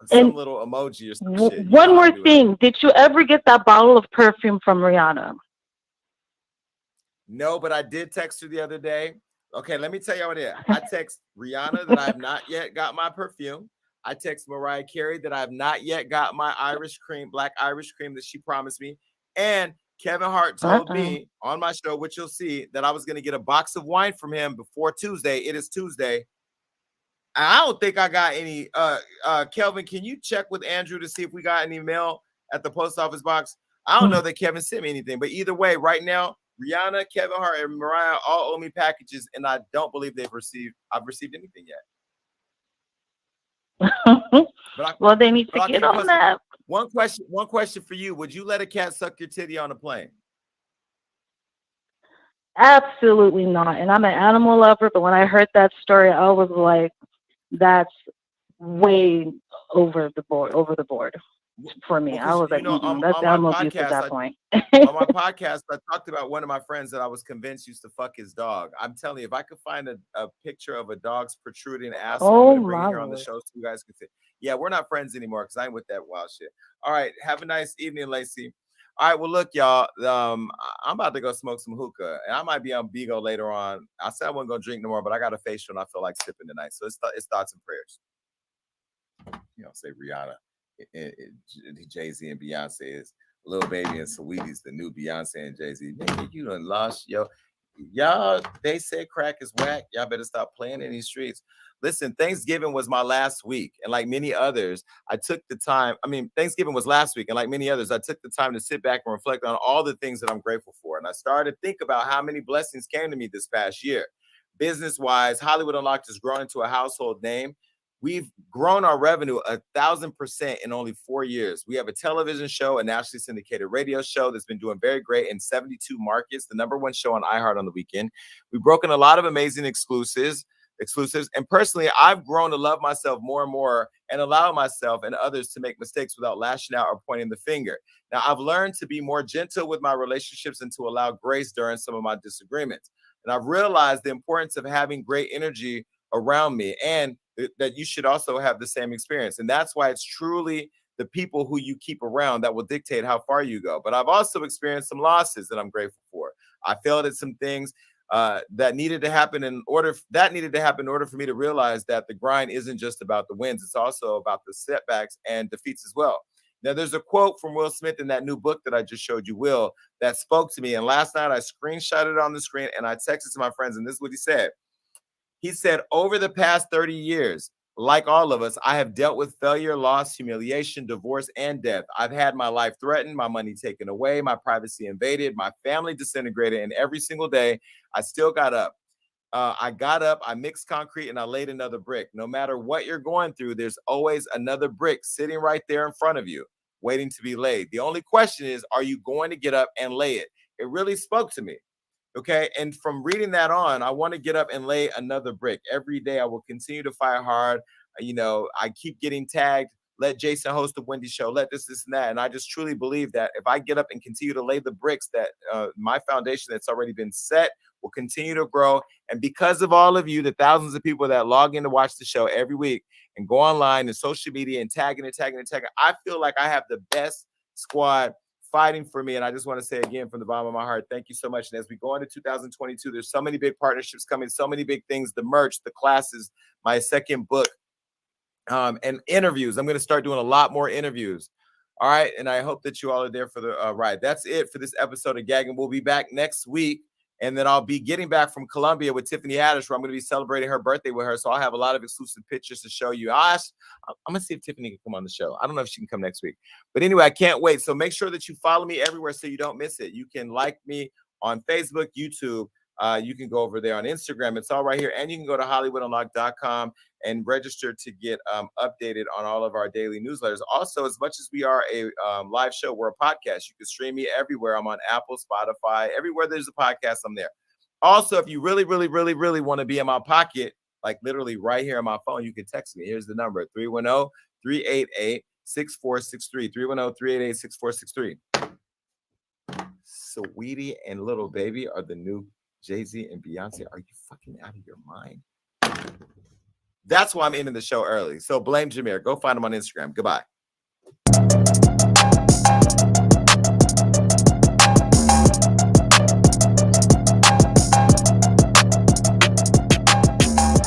S2: Some little emoji or some shit.
S16: One more thing. Did you ever get that bottle of perfume from Rihanna?
S2: No, but I did text her the other day. Okay, let me tell you what it is. I text Rihanna that I have not yet got my perfume. I text Mariah Carey that I have not yet got my Irish cream, black Irish cream that she promised me. And Kevin Hart told me on my show, which you'll see, that I was going to get a box of wine from him before Tuesday. It is Tuesday. I don't think I got any. Kelvin, can you check with Andrew to see if we got any mail at the post office box? I don't know that Kevin sent me anything, but either way, right now, Rihanna, Kevin Hart, and Mariah all owe me packages, and I don't believe I've received anything yet.
S16: Well, they need to get on that.
S2: One question for you. Would you let a cat suck your titty on a plane?
S16: Absolutely not. And I'm an animal lover, but when I heard that story, I was like, that's way over the board for me. I was like, that's animal abuse at that point.
S2: On my podcast, I talked about one of my friends that I was convinced used to fuck his dog. I'm telling you, if I could find a picture of a dog's protruding ass, I'm going to bring it here on the show so you guys can see. Yeah, we're not friends anymore because I ain't with that wild shit. All right, have a nice evening, Lacey. All right, well, look, y'all, I'm about to go smoke some hookah, and I might be on Bigo later on. I said I wasn't going to drink no more, but I got a facial, and I feel like sipping tonight. So it's thoughts and prayers. You know, say Rihanna, Jay-Z, and Beyonce is Lil Baby and Saweetie's the new Beyonce and Jay-Z. Nigga, you done lost y'all. They say crack is whack. Y'all better stop playing in these streets. Listen, Thanksgiving was my last week, and like many others, I took the time. I mean, Thanksgiving was last week, and like many others, I took the time to sit back and reflect on all the things that I'm grateful for. And I started to think about how many blessings came to me this past year. Business-wise, Hollywood Unlocked has grown into a household name. We've grown our revenue 1,000% in only 4 years. We have a television show, a nationally syndicated radio show that's been doing very great in 72 markets, the #1 show on iHeart on the weekend. We've broken a lot of amazing exclusives. And personally, I've grown to love myself more and more and allow myself and others to make mistakes without lashing out or pointing the finger. Now, I've learned to be more gentle with my relationships and to allow grace during some of my disagreements. And I've realized the importance of having great energy around me and that you should also have the same experience. And that's why it's truly the people who you keep around that will dictate how far you go. But I've also experienced some losses that I'm grateful for. I failed at some things that needed to happen in order for me to realize that the grind isn't just about the wins. It's also about the setbacks and defeats as well. Now, there's a quote from Will Smith in that new book that I just showed you, Will, that spoke to me. And last night I screenshotted it on the screen and I texted to my friends, and this is what he said. He said, over the past 30 years, like all of us, I have dealt with failure, loss, humiliation, divorce, and death. I've had my life threatened, my money taken away, my privacy invaded, my family disintegrated, and every single day, I still got up. I got up, I mixed concrete, and I laid another brick. No matter what you're going through, there's always another brick sitting right there in front of you, waiting to be laid. The only question is, are you going to get up and lay it? It really spoke to me. Okay. And from reading that on, I want to get up and lay another brick. Every day I will continue to fight hard. You know, I keep getting tagged. Let Jason host the Wendy show. Let this, and that. And I just truly believe that if I get up and continue to lay the bricks, that my foundation that's already been set will continue to grow. And because of all of you, the thousands of people that log in to watch the show every week and go online and social media and tagging, I feel like I have the best squad fighting for me. And I just want to say again, from the bottom of my heart, thank you so much. And as we go into 2022, there's so many big partnerships coming, so many big things, the merch, the classes, my second book, and interviews. I'm going to start doing a lot more interviews. All right. And I hope that you all are there for the ride. That's it for this episode of Gagging. We'll be back next week. And then I'll be getting back from Colombia with Tiffany Haddish, where I'm going to be celebrating her birthday with her. So I'll have a lot of exclusive pictures to show you. I'm going to see if Tiffany can come on the show. I don't know if she can come next week. But anyway, I can't wait. So make sure that you follow me everywhere so you don't miss it. You can like me on Facebook, YouTube. You can go over there on Instagram. It's all right here. And you can go to HollywoodUnlocked.com and register to get updated on all of our daily newsletters. Also, as much as we are a live show, we're a podcast. You can stream me everywhere. I'm on Apple, Spotify, everywhere there's a podcast, I'm there. Also, if you really, really, really, really want to be in my pocket, like literally right here on my phone, you can text me. Here's the number, 310-388-6463, 310-388-6463. Saweetie and Little Baby are the new Jay-Z and Beyonce. Are you fucking out of your mind? That's why I'm ending the show early. So blame Jameer. Go find him on Instagram. Goodbye.